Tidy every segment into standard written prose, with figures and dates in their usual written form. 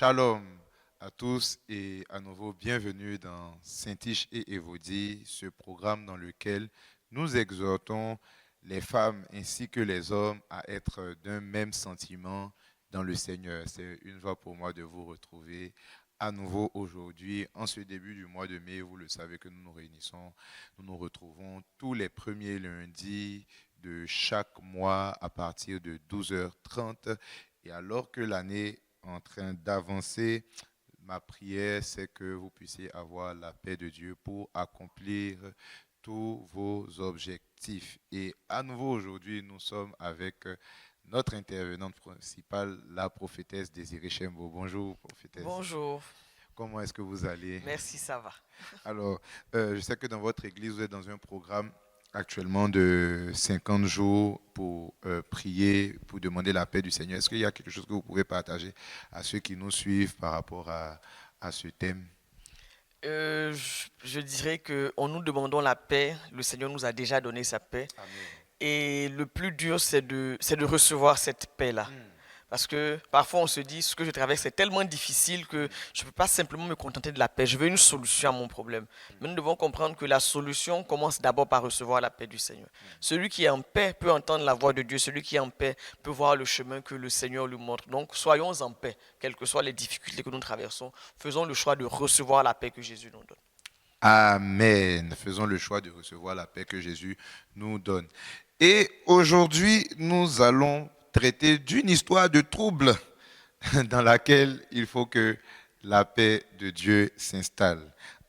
Shalom à tous et à nouveau bienvenue dans Saint-Iche et Évodie, ce programme dans lequel nous exhortons les femmes ainsi que les hommes à être d'un même sentiment dans le Seigneur. C'est une joie pour moi de vous retrouver à nouveau aujourd'hui, en ce début du mois de mai. Vous le savez que nous nous réunissons, nous nous retrouvons tous les premiers lundis de chaque mois à partir de 12h30. Et alors que l'année en train d'avancer, ma prière, c'est que vous puissiez avoir la paix de Dieu pour accomplir tous vos objectifs. Et à nouveau aujourd'hui, nous sommes avec notre intervenante principale, la prophétesse Désirée Chembo. Bonjour, prophétesse. Bonjour, Comment est-ce que vous allez? merci, ça va. Alors, je sais que dans votre église, vous êtes dans un programme actuellement de 50 jours pour prier, pour demander la paix du Seigneur. Est-ce qu'il y a quelque chose que vous pouvez partager à ceux qui nous suivent par rapport à ce thème? Je dirais que en nous demandant la paix, le Seigneur nous a déjà donné sa paix. Amen. Et le plus dur, c'est de recevoir cette paix-là. Hmm. Parce que parfois on se dit, ce que je traverse est tellement difficile que je ne peux pas simplement me contenter de la paix. Je veux une solution à mon problème. Mais nous devons comprendre que la solution commence d'abord par recevoir la paix du Seigneur. Celui qui est en paix peut entendre la voix de Dieu. Celui qui est en paix peut voir le chemin que le Seigneur lui montre. Donc soyons en paix, quelles que soient les difficultés que nous traversons. Faisons le choix de recevoir la paix que Jésus nous donne. Amen. Faisons le choix de recevoir la paix que Jésus nous donne. Et aujourd'hui, nous allons traiter d'une histoire de trouble dans laquelle il faut que la paix de Dieu s'installe.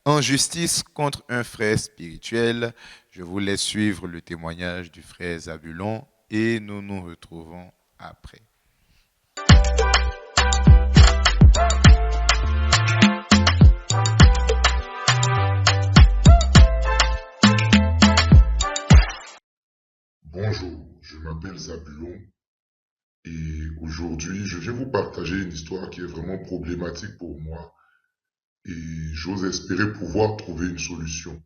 En justice contre un frère spirituel, je vous laisse suivre le témoignage du frère Zabulon et nous nous retrouvons après. Bonjour, je m'appelle Zabulon et aujourd'hui je viens vous partager une histoire qui est vraiment problématique pour moi et j'ose espérer pouvoir trouver une solution.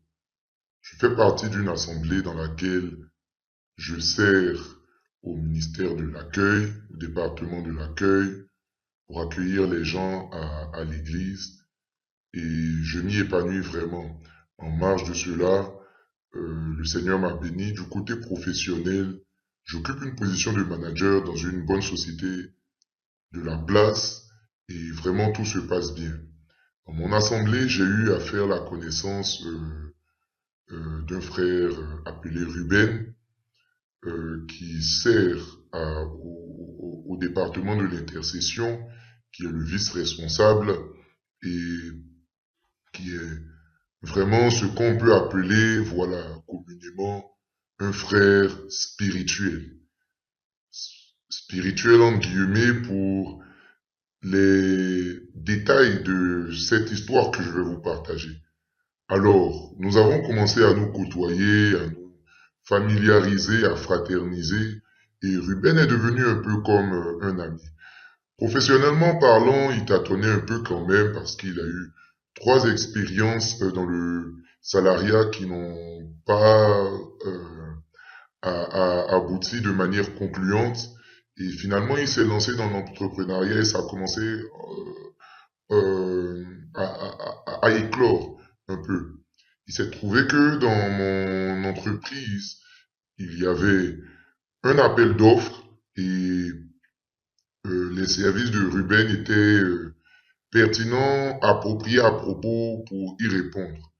Je fais partie d'une assemblée dans laquelle je sers au ministère de l'accueil, au département de l'accueil, pour accueillir les gens à l'église et je m'y épanouis vraiment. En marge de cela, le Seigneur m'a béni du côté professionnel. J'occupe une position de manager dans une bonne société de la place et vraiment tout se passe bien. Dans mon assemblée, j'ai eu à faire la connaissance d'un frère appelé Ruben qui sert au département de l'intercession, qui est le vice-responsable et qui est vraiment ce qu'on peut appeler, voilà, communément, un frère spirituel. Spirituel entre guillemets pour les détails de cette histoire que je vais vous partager. Alors, nous avons commencé à nous côtoyer, à nous familiariser, à fraterniser, et Ruben est devenu un peu comme un ami. Professionnellement parlant, il tâtonnait un peu quand même parce qu'il a eu 3 expériences dans le salariat qui n'ont pas abouti de manière concluante. Et finalement, il s'est lancé dans l'entrepreneuriat et ça a commencé à éclore un peu. Il s'est trouvé que dans mon entreprise, il y avait un appel d'offres et les services de Ruben étaient pertinents, appropriés à propos pour y répondre.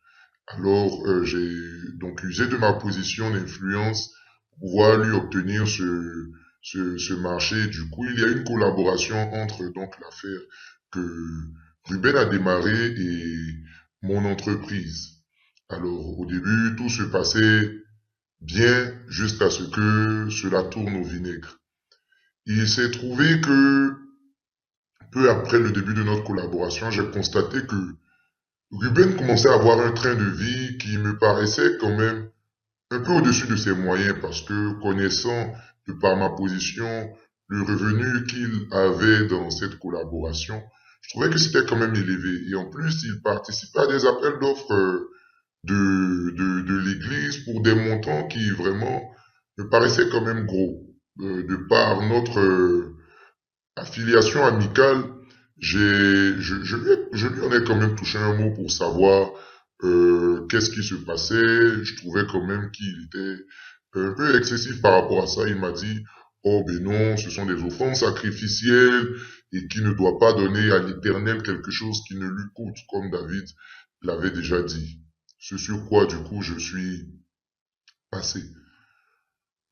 Alors, j'ai donc usé de ma position d'influence pour pouvoir lui obtenir ce marché. Du coup, il y a une collaboration entre donc l'affaire que Ruben a démarré et mon entreprise. Alors, au début, tout se passait bien jusqu'à ce que cela tourne au vinaigre. Il s'est trouvé que, peu après le début de notre collaboration, j'ai constaté que Ruben commençait à avoir un train de vie qui me paraissait quand même un peu au-dessus de ses moyens parce que connaissant de par ma position le revenu qu'il avait dans cette collaboration, je trouvais que c'était quand même élevé. Et en plus, il participait à des appels d'offres de l'église pour des montants qui vraiment me paraissaient quand même gros. De par notre affiliation amicale, Je lui en ai quand même touché un mot pour savoir qu'est-ce qui se passait. Je trouvais quand même qu'il était un peu excessif par rapport à ça. Il m'a dit, oh ben non, ce sont des offrandes sacrificielles et qui ne doit pas donner à l'Éternel quelque chose qui ne lui coûte, comme David l'avait déjà dit. Ce sur quoi, du coup, je suis passé.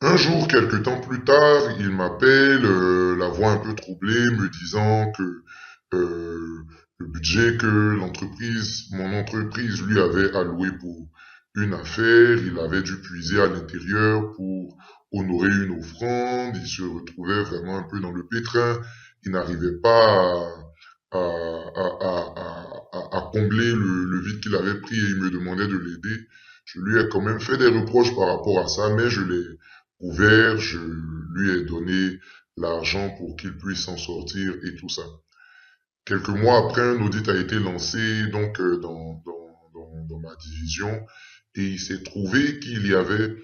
Un jour, quelque temps plus tard, il m'appelle, la voix un peu troublée, me disant que le budget que mon entreprise lui avait alloué pour une affaire, il avait dû puiser à l'intérieur pour honorer une offrande. Il se retrouvait vraiment un peu dans le pétrin. Il n'arrivait pas à combler le vide qu'il avait pris et il me demandait de l'aider. Je lui ai quand même fait des reproches par rapport à ça, mais je l'ai ouvert, je lui ai donné l'argent pour qu'il puisse s'en sortir et tout ça. Quelques mois après, un audit a été lancé donc dans ma division et il s'est trouvé qu'il y avait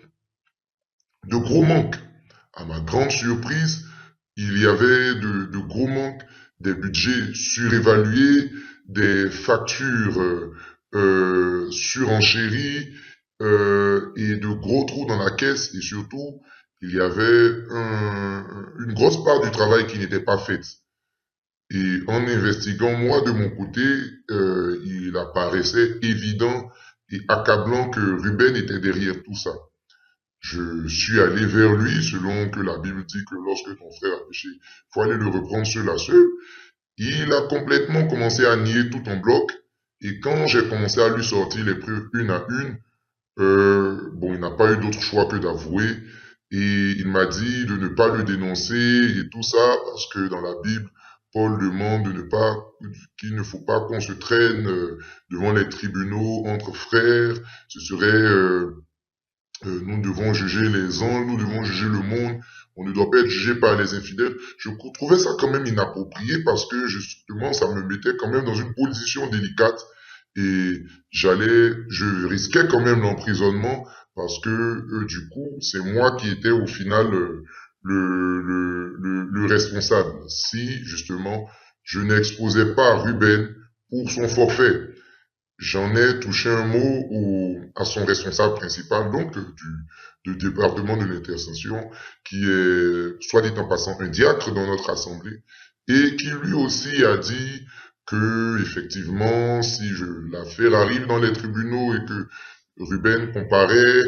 de gros manques. À ma grande surprise, il y avait de gros manques, des budgets surévalués, des factures surenchéries et de gros trous dans la caisse et surtout, il y avait une grosse part du travail qui n'était pas faite. Et en investiguant, moi, de mon côté, il apparaissait évident et accablant que Ruben était derrière tout ça. Je suis allé vers lui, selon que la Bible dit que lorsque ton frère a péché, il faut aller le reprendre seul à seul. Il a complètement commencé à nier tout en bloc. Et quand j'ai commencé à lui sortir les preuves une à une, bon, il n'a pas eu d'autre choix que d'avouer. Et il m'a dit de ne pas le dénoncer et tout ça, parce que dans la Bible, Paul demande qu'il ne faut pas qu'on se traîne devant les tribunaux entre frères. Ce serait, nous devons juger les anges, nous devons juger le monde. On ne doit pas être jugé par les infidèles. Je trouvais ça quand même inapproprié parce que justement, ça me mettait quand même dans une position délicate et je risquais quand même l'emprisonnement parce que du coup, c'est moi qui étais au final le responsable. Si justement, je n'exposais pas Ruben pour son forfait, j'en ai touché un mot à son responsable principal, donc du département de l'intercession, qui est, soit dit en passant, un diacre dans notre assemblée, et qui lui aussi a dit que, effectivement, si l'affaire arrive dans les tribunaux et que Ruben comparait,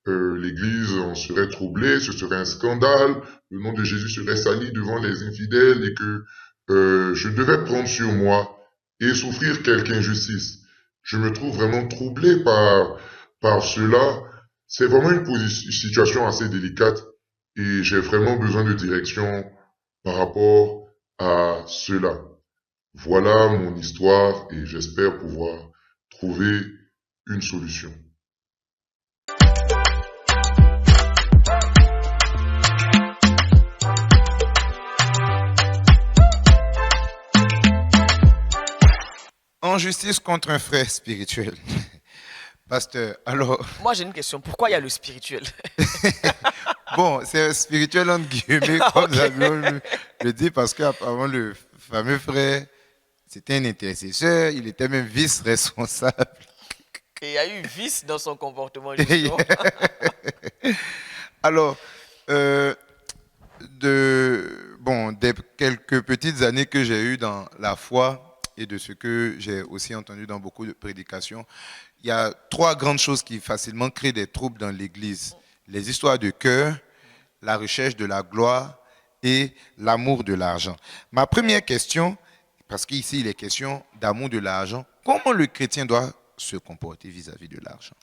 l'Église en serait troublée, ce serait un scandale, le nom de Jésus serait sali devant les infidèles et que je devais prendre sur moi et souffrir quelque injustice. Je me trouve vraiment troublé par cela. C'est vraiment une situation assez délicate et j'ai vraiment besoin de direction par rapport à cela. Voilà mon histoire et j'espère pouvoir trouver une solution. En justice contre un frère spirituel. Pasteur, alors, Moi, j'ai une question. Pourquoi il y a le spirituel? bon, c'est spirituel entre guillemets, comme Zabulon le dit, parce qu'apparemment, le fameux frère, c'était un intercesseur, il était même vice-responsable. Et il y a eu vice dans son comportement, justement. Alors, des quelques petites années que j'ai eues dans la foi et de ce que j'ai aussi entendu dans beaucoup de prédications, il y a trois grandes choses qui facilement créent des troubles dans l'Église. Les histoires de cœur, la recherche de la gloire et l'amour de l'argent. Ma première question, parce qu'ici il est question d'amour de l'argent, comment le chrétien doit se comporter vis-à-vis de l'argent?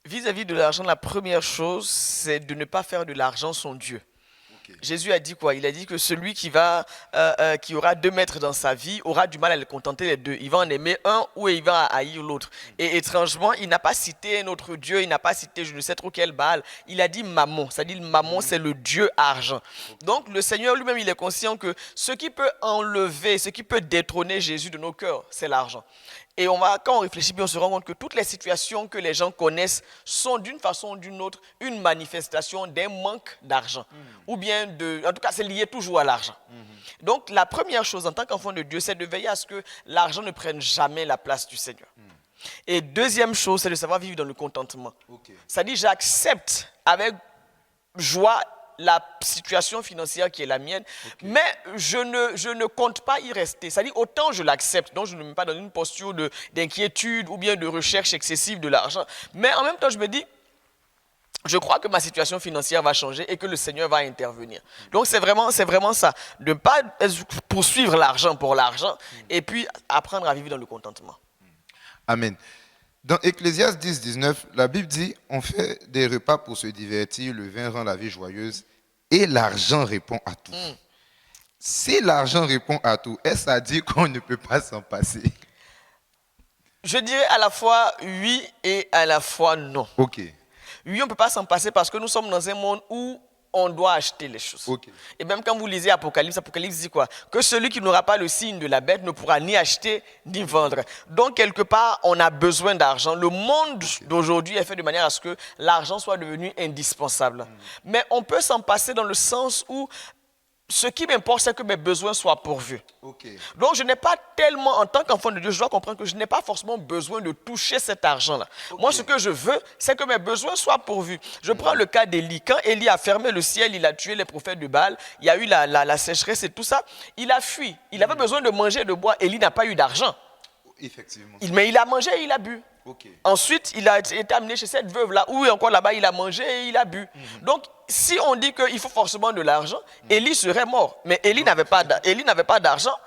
Vis-à-vis de l'argent, la première chose, c'est de ne pas faire de l'argent son Dieu. Jésus a dit quoi? Il a dit que celui qui aura 2 maîtres dans sa vie aura du mal à le contenter les deux. Il va en aimer un ou il va haïr l'autre. Et étrangement, il n'a pas cité un autre Dieu, il n'a pas cité je ne sais trop quel Baal. Il a dit Mammon. C'est-à-dire Mammon, c'est le Dieu argent. Donc le Seigneur lui-même, il est conscient que ce qui peut enlever, ce qui peut détrôner Jésus de nos cœurs, c'est l'argent. Et quand on réfléchit bien, on se rend compte que toutes les situations que les gens connaissent sont d'une façon ou d'une autre une manifestation d'un manque d'argent. Ou bien, en tout cas, c'est lié toujours à l'argent. Donc, la première chose en tant qu'enfant de Dieu, c'est de veiller à ce que l'argent ne prenne jamais la place du Seigneur. Et deuxième chose, c'est de savoir vivre dans le contentement. C'est-à-dire, j'accepte avec joie la situation financière qui est la mienne, mais je ne compte pas y rester. C'est-à-dire, autant je l'accepte, donc je ne me mets pas dans une posture d'inquiétude ou bien de recherche excessive de l'argent. Mais en même temps, je me dis, je crois que ma situation financière va changer et que le Seigneur va intervenir. Donc, c'est vraiment ça, de ne pas poursuivre l'argent pour l'argent et puis apprendre à vivre dans le contentement. Amen. Dans Ecclésiaste 10, 19, la Bible dit « On fait des repas pour se divertir, le vin rend la vie joyeuse et l'argent répond à tout. Si l'argent répond à tout, est-ce à dire qu'on ne peut pas s'en passer? Je dirais à la fois oui et à la fois non. Ok. Oui, on ne peut pas s'en passer parce que nous sommes dans un monde où on doit acheter les choses. Et même quand vous lisez Apocalypse, Apocalypse dit quoi? Que celui qui n'aura pas le signe de la bête ne pourra ni acheter ni vendre. Donc, quelque part, on a besoin d'argent. Le monde d'aujourd'hui est fait de manière à ce que l'argent soit devenu indispensable. Mais on peut s'en passer dans le sens où ce qui m'importe, c'est que mes besoins soient pourvus. Donc, je n'ai pas tellement, en tant qu'enfant de Dieu, je dois comprendre que je n'ai pas forcément besoin de toucher cet argent-là. Moi, ce que je veux, c'est que mes besoins soient pourvus. Je prends le cas d'Élie. Quand Élie a fermé le ciel, il a tué les prophètes de Baal, il y a eu la sécheresse et tout ça, il a fui. Il avait besoin de manger et de boire. Élie n'a pas eu d'argent. Effectivement. Mais il a mangé et il a bu. Ensuite, il a été amené chez cette veuve-là, où encore là-bas, il a mangé et il a bu. Donc, si on dit qu'il faut forcément de l'argent, Élie serait mort. Mais Élie n'avait pas d'argent,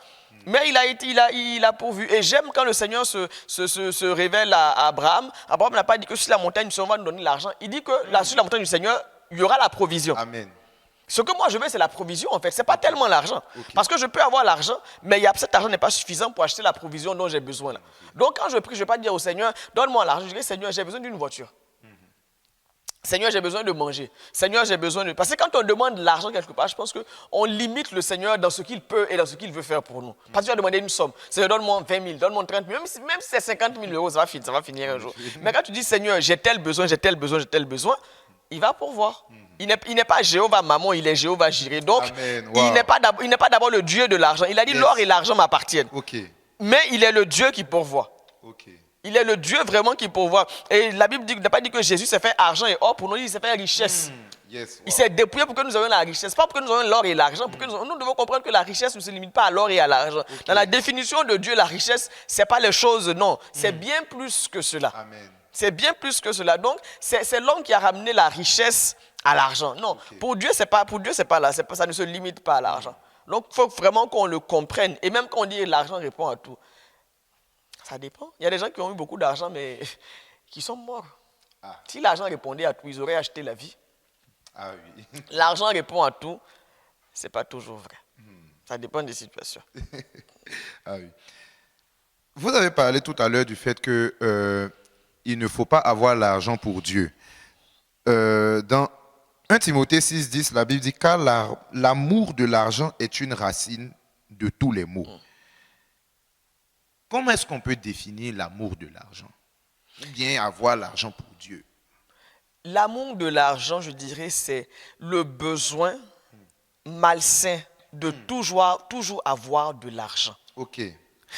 mais il a pourvu. Et j'aime quand le Seigneur se révèle à Abraham. Abraham n'a pas dit que sur la montagne du Seigneur va nous donner l'argent. Il dit que sur la montagne du Seigneur, il y aura la provision. Amen. Ce que moi je veux, c'est la provision en fait. Ce n'est pas tellement l'argent. Parce que je peux avoir l'argent, mais cet argent n'est pas suffisant pour acheter la provision dont j'ai besoin. Là. Donc quand je prie, je ne vais pas dire au Seigneur, donne-moi l'argent. Je dis, Seigneur, j'ai besoin d'une voiture. Seigneur, j'ai besoin de manger. Seigneur, j'ai besoin de... Parce que quand on demande l'argent quelque part, je pense qu'on limite le Seigneur dans ce qu'il peut et dans ce qu'il veut faire pour nous. Parce que tu vas demander une somme. Seigneur, donne-moi 20 000, donne-moi 30 000. Même si c'est 50 000 euros, ça va finir un jour. Mais quand tu dis, Seigneur, j'ai tel besoin, j'ai tel besoin, j'ai tel besoin, il va pourvoir. Il n'est pas Jéhovah Maman, il est Jéhovah Jireh. Donc, il n'est pas d'abord le Dieu de l'argent. Il a dit, l'or et l'argent m'appartiennent. Mais il est le Dieu qui pourvoit. Il est le Dieu vraiment qui pourvoit. Et la Bible n'a pas dit que Jésus s'est fait argent et or. Pour nous, il s'est fait richesse. Il s'est dépouillé pour que nous ayons la richesse. Pas pour que nous ayons l'or et l'argent. Nous devons comprendre que la richesse ne se limite pas à l'or et à l'argent. Dans la définition de Dieu, la richesse, ce n'est pas les choses, non. C'est bien plus que cela. C'est bien plus que cela. Donc, c'est l'homme qui a ramené la richesse à l'argent. Non, pour Dieu, c'est pas là. Ça ne se limite pas à l'argent. Donc, il faut vraiment qu'on le comprenne. Et même quand on dit l'argent répond à tout, ça dépend. Il y a des gens qui ont eu beaucoup d'argent, mais qui sont morts. Si l'argent répondait à tout, ils auraient acheté la vie. L'argent répond à tout, ce n'est pas toujours vrai. Ça dépend des situations. Vous avez parlé tout à l'heure du fait que il ne faut pas avoir l'argent pour Dieu. Dans 1 Timothée 6, 10, la Bible dit « Car l'amour de l'argent est une racine de tous les maux. » Comment est-ce qu'on peut définir l'amour de l'argent? Ou bien avoir l'argent pour Dieu? L'amour de l'argent, je dirais, c'est le besoin malsain de toujours avoir de l'argent.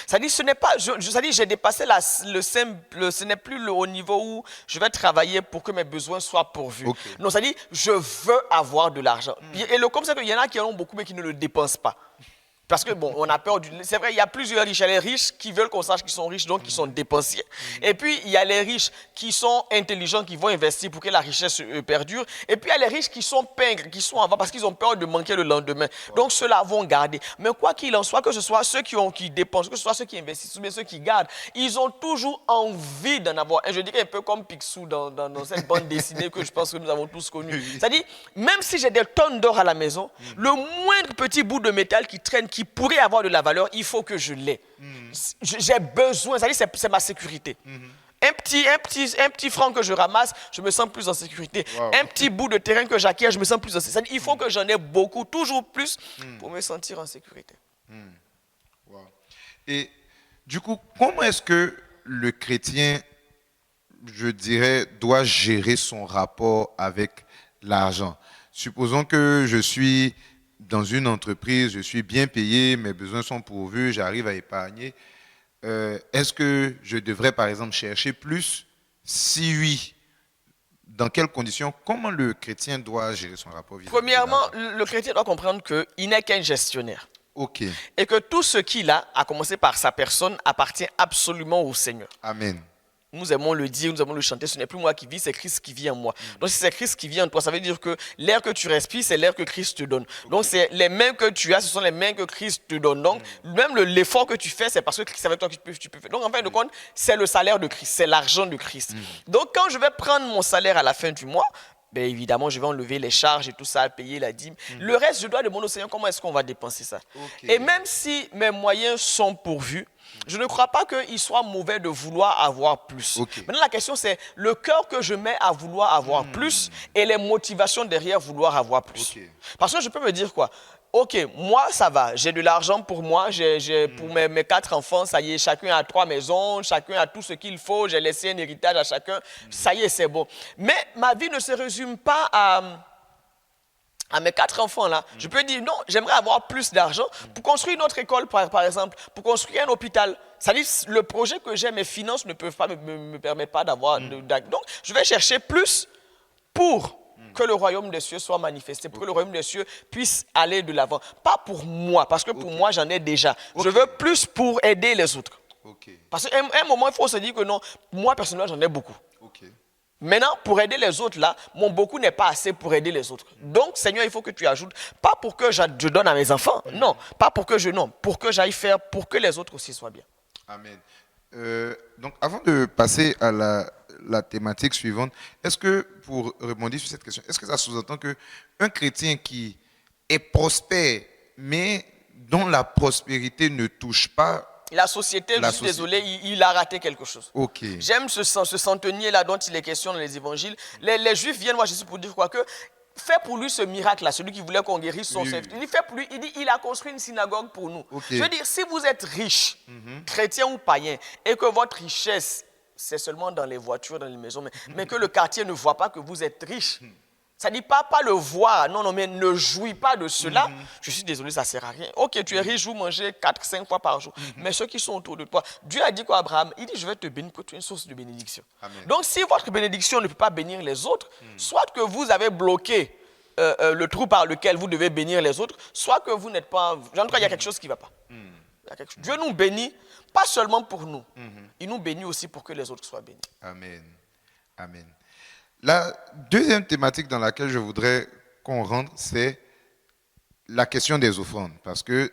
C'est-à-dire, j'ai dépassé le simple, ce n'est plus au niveau où je vais travailler pour que mes besoins soient pourvus. Non, c'est-à-dire, je veux avoir de l'argent. Et le comme c'est qu'il y en a qui en ont beaucoup, mais qui ne le dépensent pas. Parce que, bon, on a peur c'est vrai, il y a plusieurs riches. Il y a les riches qui veulent qu'on sache qu'ils sont riches, donc qui sont dépensiers. Et puis, il y a les riches qui sont intelligents, qui vont investir pour que la richesse perdure. Et puis, il y a les riches qui sont pingres, qui sont en vente parce qu'ils ont peur de manquer le lendemain. Donc, ceux-là vont garder. Mais quoi qu'il en soit, que ce soit ceux qui dépensent, que ce soit ceux qui investissent, ou bien ceux qui gardent, ils ont toujours envie d'en avoir. Et je dirais un peu comme Picsou dans cette bande dessinée que je pense que nous avons tous connue. C'est-à-dire, même si j'ai des tonnes d'or à la maison, le moindre petit bout de métal qui traîne, qui pourrait avoir de la valeur, il faut que je l'ai. J'ai besoin, c'est-à-dire c'est ma sécurité. Un petit franc que je ramasse, je me sens plus en sécurité. Un petit bout de terrain que j'acquiers, je me sens plus en sécurité. C'est-à-dire, il faut que j'en ai beaucoup, toujours plus, pour me sentir en sécurité. Et Du coup, comment est-ce que le chrétien, je dirais, doit gérer son rapport avec l'argent? Supposons que je suis dans une entreprise, je suis bien payé, mes besoins sont pourvus, j'arrive à épargner. Est-ce que je devrais, par exemple, chercher plus? Si oui, dans quelles conditions? Comment le chrétien doit gérer son rapport vis-à-vis de Premièrement, l'argent? le chrétien doit comprendre qu'il n'est qu'un gestionnaire. Ok. Et que tout ce qu'il a, à commencer par sa personne, appartient absolument au Seigneur. Amen. Nous aimons le dire, nous aimons le chanter, ce n'est plus moi qui vis, c'est Christ qui vit en moi. Donc si c'est Christ qui vit en toi, ça veut dire que l'air que tu respires, c'est l'air que Christ te donne. Donc c'est les mains que tu as, ce sont les mains que Christ te donne. Donc même l'effort que tu fais, c'est parce que Christ est avec toi que tu peux faire. Donc en fin de compte, c'est le salaire de Christ, c'est l'argent de Christ. Donc quand je vais prendre mon salaire à la fin du mois, ben évidemment, je vais enlever les charges et tout ça, payer la dîme. Le reste, je dois demander au Seigneur comment est-ce qu'on va dépenser ça. Et même si mes moyens sont pourvus, je ne crois pas qu'il soit mauvais de vouloir avoir plus. Maintenant, la question, c'est le cœur que je mets à vouloir avoir plus et les motivations derrière vouloir avoir plus. Parce que je peux me dire quoi? Ok, moi, ça va. J'ai de l'argent pour moi. Pour mes 4 enfants, ça y est, chacun a 3 maisons, chacun a tout ce qu'il faut. J'ai laissé un héritage à chacun. Ça y est, c'est bon. Mais ma vie ne se résume pas à mes 4 enfants là. Je peux dire non, j'aimerais avoir plus d'argent pour construire une autre école, par exemple, pour construire un hôpital. Ça dit, le projet que j'ai, mes finances ne peuvent pas me permettre pas d'avoir. Donc, je vais chercher plus pour que le royaume des cieux soit manifesté, pour que le royaume des cieux puisse aller de l'avant. Pas pour moi, parce que pour moi, j'en ai déjà. Je veux plus pour aider les autres. Parce qu'à un moment, il faut se dire que non, moi, personnellement, j'en ai beaucoup. Maintenant, pour aider les autres, là, mon beaucoup n'est pas assez pour aider les autres. Donc, Seigneur, il faut que tu ajoutes, pas pour que je donne à mes enfants, non, pas pour que pour que j'aille faire, pour que les autres aussi soient bien. Amen. Donc, avant de passer à la thématique suivante, est-ce que, pour rebondir sur cette question, est-ce que ça sous-entend qu'un chrétien qui est prospère, mais dont la prospérité ne touche pas la société, je suis désolé, il a raté quelque chose. J'aime ce centenier-là dont il est question dans les évangiles. Les Juifs viennent voir Jésus pour dire quoi? Que fait pour lui ce miracle-là, celui qui voulait qu'on guérisse son serviteur. Il fait pour lui, il dit, il a construit une synagogue pour nous. Je veux dire, si vous êtes riche, chrétien ou païen, et que votre richesse, c'est seulement dans les voitures, dans les maisons, mais que le quartier ne voit pas que vous êtes riche. Ça ne dit pas le voir, non, mais ne jouis pas de cela. Je suis désolé, ça ne sert à rien. Ok, tu es riche, vous mangez 4-5 fois par jour. Mais ceux qui sont autour de toi, Dieu a dit quoi à Abraham? Il dit, je vais te bénir pour que tu aies une source de bénédiction. Amen. Donc, si votre bénédiction ne peut pas bénir les autres, soit que vous avez bloqué le trou par lequel vous devez bénir les autres, soit que vous n'êtes pas... En tout cas, il y a quelque chose qui ne va pas. Dieu nous bénit, pas seulement pour nous. Il nous bénit aussi pour que les autres soient bénis. Amen. Amen. La deuxième thématique dans laquelle je voudrais qu'on rentre, c'est la question des offrandes. Parce que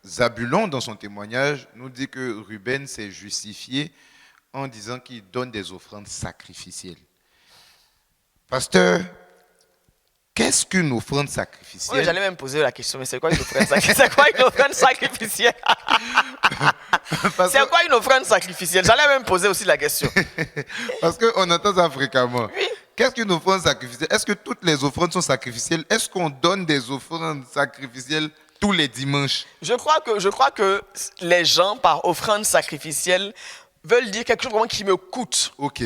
Zabulon, dans son témoignage, nous dit que Ruben s'est justifié en disant qu'il donne des offrandes sacrificielles. Pasteur, qu'est-ce qu'une offrande sacrificielle? Oui, j'allais même poser la question, mais c'est quoi une offrande sacrificielle? C'est quoi une offrande sacrificielle? C'est quoi une offrande sacrificielle? J'allais même poser aussi la question. Parce qu'on entend ça fréquemment. Oui. Qu'est-ce qu'une offrande sacrificielle? Est-ce que toutes les offrandes sont sacrificielles? Est-ce qu'on donne des offrandes sacrificielles tous les dimanches? Je crois que les gens, par offrande sacrificielle, veulent dire quelque chose vraiment qui me coûte. Ok.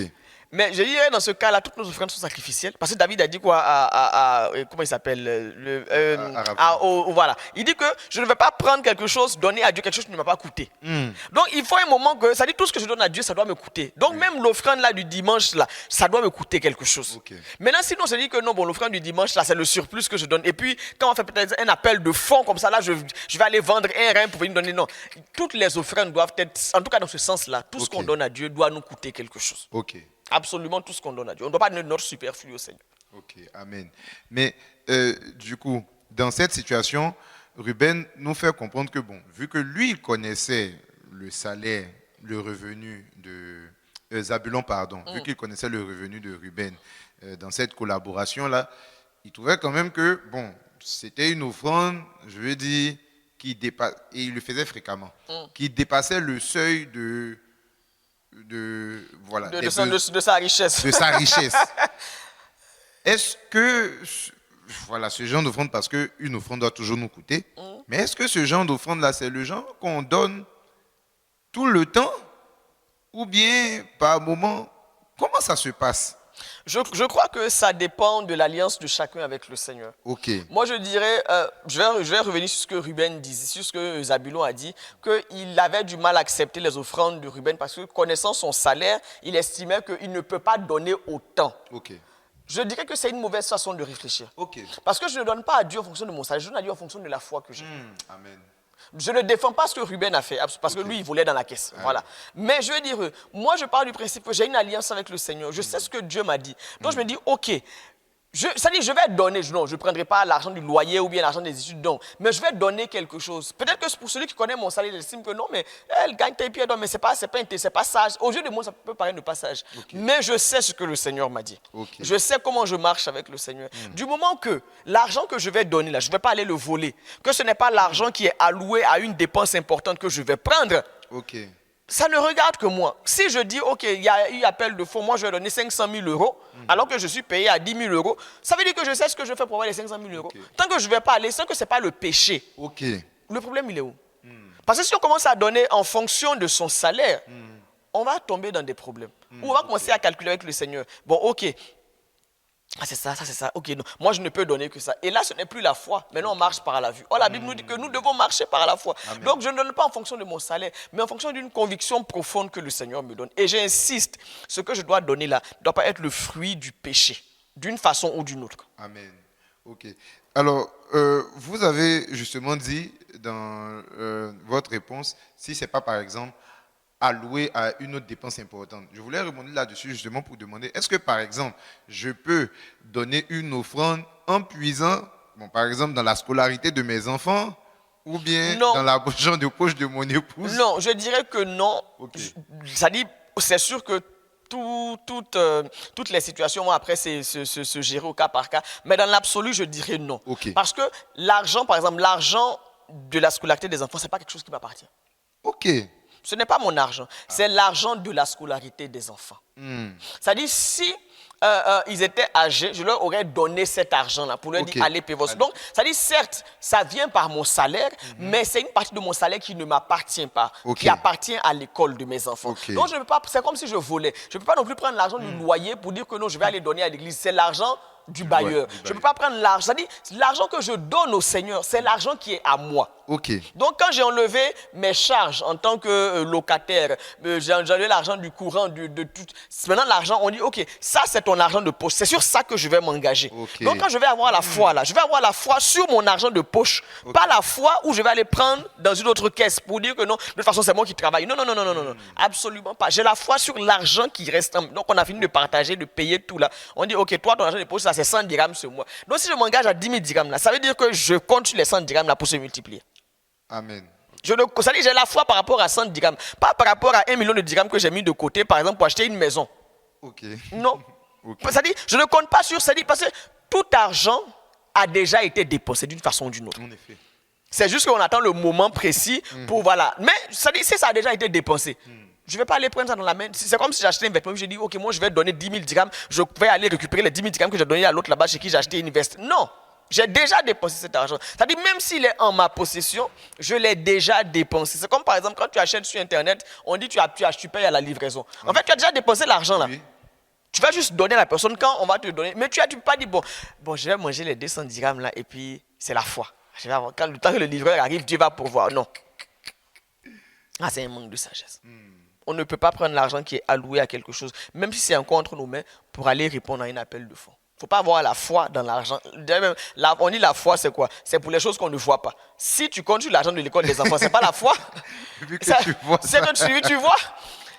Mais je dirais dans ce cas-là, toutes nos offrandes sont sacrificielles. Parce que David a dit quoi comment il s'appelle voilà. Il dit que je ne vais pas prendre quelque chose, donner à Dieu quelque chose qui ne m'a pas coûté. Donc il faut un moment que, ça dit tout ce que je donne à Dieu, ça doit me coûter. Donc même l'offrande là du dimanche là, ça doit me coûter quelque chose. Maintenant, sinon on se dit que non, bon, l'offrande du dimanche là, c'est le surplus que je donne. Et puis quand on fait peut-être un appel de fonds comme ça, là, je vais aller vendre un rein pour venir donner. Non, toutes les offrandes doivent être, en tout cas dans ce sens-là, tout ce qu'on donne à Dieu doit nous coûter quelque chose. Absolument tout ce qu'on donne à Dieu. On ne doit pas donner notre superflu au Seigneur. Ok, amen. Mais du coup, dans cette situation, Ruben nous fait comprendre que, bon, vu que lui, il connaissait le salaire, le revenu de Zabulon, pardon, vu qu'il connaissait le revenu de Ruben dans cette collaboration-là, il trouvait quand même que, bon, c'était une offrande, je veux dire, qui dépasse, et il le faisait fréquemment, qui dépassait le seuil de sa richesse. De sa richesse. Est-ce que, voilà, ce genre d'offrande, parce qu'une offrande doit toujours nous coûter, mais est-ce que ce genre d'offrande-là, c'est le genre qu'on donne tout le temps ou bien par moment? Comment ça se passe? Je crois que ça dépend de l'alliance de chacun avec le Seigneur. Ok. Moi, je dirais, je vais revenir sur ce que Ruben disait, sur ce que Zabulon a dit, qu'il avait du mal à accepter les offrandes de Ruben parce que connaissant son salaire, il estimait qu'il ne peut pas donner autant. Ok. Je dirais que c'est une mauvaise façon de réfléchir. Ok. Parce que je ne donne pas à Dieu en fonction de mon salaire, je donne à Dieu en fonction de la foi que j'ai. Amen. Je ne défends pas ce que Ruben a fait, parce que lui, il volait dans la caisse. Voilà. Mais je veux dire, moi, je pars du principe que j'ai une alliance avec le Seigneur. Je sais ce que Dieu m'a dit. Donc, je me dis, ok, c'est-à-dire, je vais donner. Non, je ne prendrai pas l'argent du loyer ou bien l'argent des études, non. Mais je vais donner quelque chose. Peut-être que pour celui qui connaît mon salaire, il estime que non, mais elle gagne tes pieds, mais c'est pas sage. Aux yeux de moi, ça peut paraître ne pas sage. Okay. Mais je sais ce que le Seigneur m'a dit. Okay. Je sais comment je marche avec le Seigneur. Du moment que l'argent que je vais donner, là, je ne vais pas aller le voler. Que ce n'est pas l'argent qui est alloué à une dépense importante que je vais prendre. Okay. Ça ne regarde que moi. Si je dis, ok, il y a eu appel de fonds, moi je vais donner 500 000 euros, alors que je suis payé à 10 000 euros, ça veut dire que je sais ce que je fais pour avoir les 500 000 euros. Okay. Tant que je ne vais pas aller, sans que ce n'est pas le péché, le problème il est où? Parce que si on commence à donner en fonction de son salaire, on va tomber dans des problèmes. Ou on va commencer à calculer avec le Seigneur. Bon, ok. Ah, c'est ça, ok, non. Moi je ne peux donner que ça. Et là ce n'est plus la foi, maintenant on marche par la vue. Oh, la Bible nous dit que nous devons marcher par la foi. Amen. Donc je ne donne pas en fonction de mon salaire, mais en fonction d'une conviction profonde que le Seigneur me donne. Et j'insiste, ce que je dois donner là ne doit pas être le fruit du péché, d'une façon ou d'une autre. Amen. Ok. Alors, vous avez justement dit dans votre réponse, si ce n'est pas par exemple alloué à une autre dépense importante. Je voulais rebondir là-dessus justement pour demander, est-ce que par exemple, je peux donner une offrande en puisant, bon, par exemple, dans la scolarité de mes enfants ou bien dans la poche de mon épouse? Non, je dirais que non. Okay. Ça dit, c'est sûr que toutes les situations vont après se gérer au cas par cas, mais dans l'absolu, je dirais non. Okay. Parce que l'argent, par exemple, l'argent de la scolarité des enfants, ce n'est pas quelque chose qui m'appartient. Ok. Ce n'est pas mon argent, c'est l'argent de la scolarité des enfants. C'est-à-dire, si ils étaient âgés, je leur aurais donné cet argent-là pour leur dire, allez, payer vos... Donc, c'est-à-dire, certes, ça vient par mon salaire, mais c'est une partie de mon salaire qui ne m'appartient pas, qui appartient à l'école de mes enfants. Donc, je ne peux pas, c'est comme si je volais. Je ne peux pas non plus prendre l'argent du loyer pour dire que non, je vais aller donner à l'église. C'est l'argent du bailleur. Je ne peux pas prendre l'argent. C'est-à-dire, l'argent que je donne au Seigneur, c'est l'argent qui est à moi. Donc, quand j'ai enlevé mes charges en tant que locataire, j'ai enlevé l'argent du courant, de tout. Maintenant, l'argent, on dit, ok, ça, c'est ton argent de poche. C'est sur ça que je vais m'engager. Donc, quand je vais avoir la foi, là, je vais avoir la foi sur mon argent de poche, pas la foi où je vais aller prendre dans une autre caisse pour dire que non, de toute façon, c'est moi qui travaille. Non, absolument pas. J'ai la foi sur l'argent qui reste. Donc, on a fini de partager, de payer tout là. On dit, ok, toi, ton argent de poche, ça, c'est 100 dirhams ce mois. Donc, si je m'engage à 10 000 dirhams là, ça veut dire que je compte sur les 100 dirhams là pour se multiplier. Amen. Ça dit, j'ai la foi par rapport à 100 dirhams, pas par rapport à 1 million de dirhams que j'ai mis de côté, par exemple, pour acheter une maison. Non. Ça dit, je ne compte pas sur ça, dit, parce que tout argent a déjà été dépensé d'une façon ou d'une autre. En effet. C'est juste qu'on attend le moment précis pour, voilà. Mais ça dit, si ça a déjà été dépensé, je ne vais pas aller prendre ça dans la main. C'est comme si j'achetais un vêtement, je dis, ok, moi je vais donner 10 000 dirhams, je vais aller récupérer les 10 000 dirhams que j'ai donné à l'autre là-bas chez qui j'ai acheté une veste. Non. J'ai déjà dépensé cet argent. C'est-à-dire, même s'il est en ma possession, je l'ai déjà dépensé. C'est comme par exemple, quand tu achètes sur Internet, on dit tu payes à la livraison. En fait, tu as déjà dépensé l'argent là. Oui. Tu vas juste donner à la personne quand on va te donner. Mais tu peux pas dire, bon, je vais manger les 200 dirhams là et puis c'est la foi. Quand le temps que le livreur arrive, Dieu va pourvoir. Non. Ah, c'est un manque de sagesse. On ne peut pas prendre l'argent qui est alloué à quelque chose, même si c'est encore entre nos mains, pour aller répondre à un appel de fonds. Il ne faut pas avoir la foi dans l'argent. On dit la foi, c'est quoi? C'est pour les choses qu'on ne voit pas. Si tu comptes sur l'argent de l'école des enfants, ce n'est pas la foi. C'est que tu vois.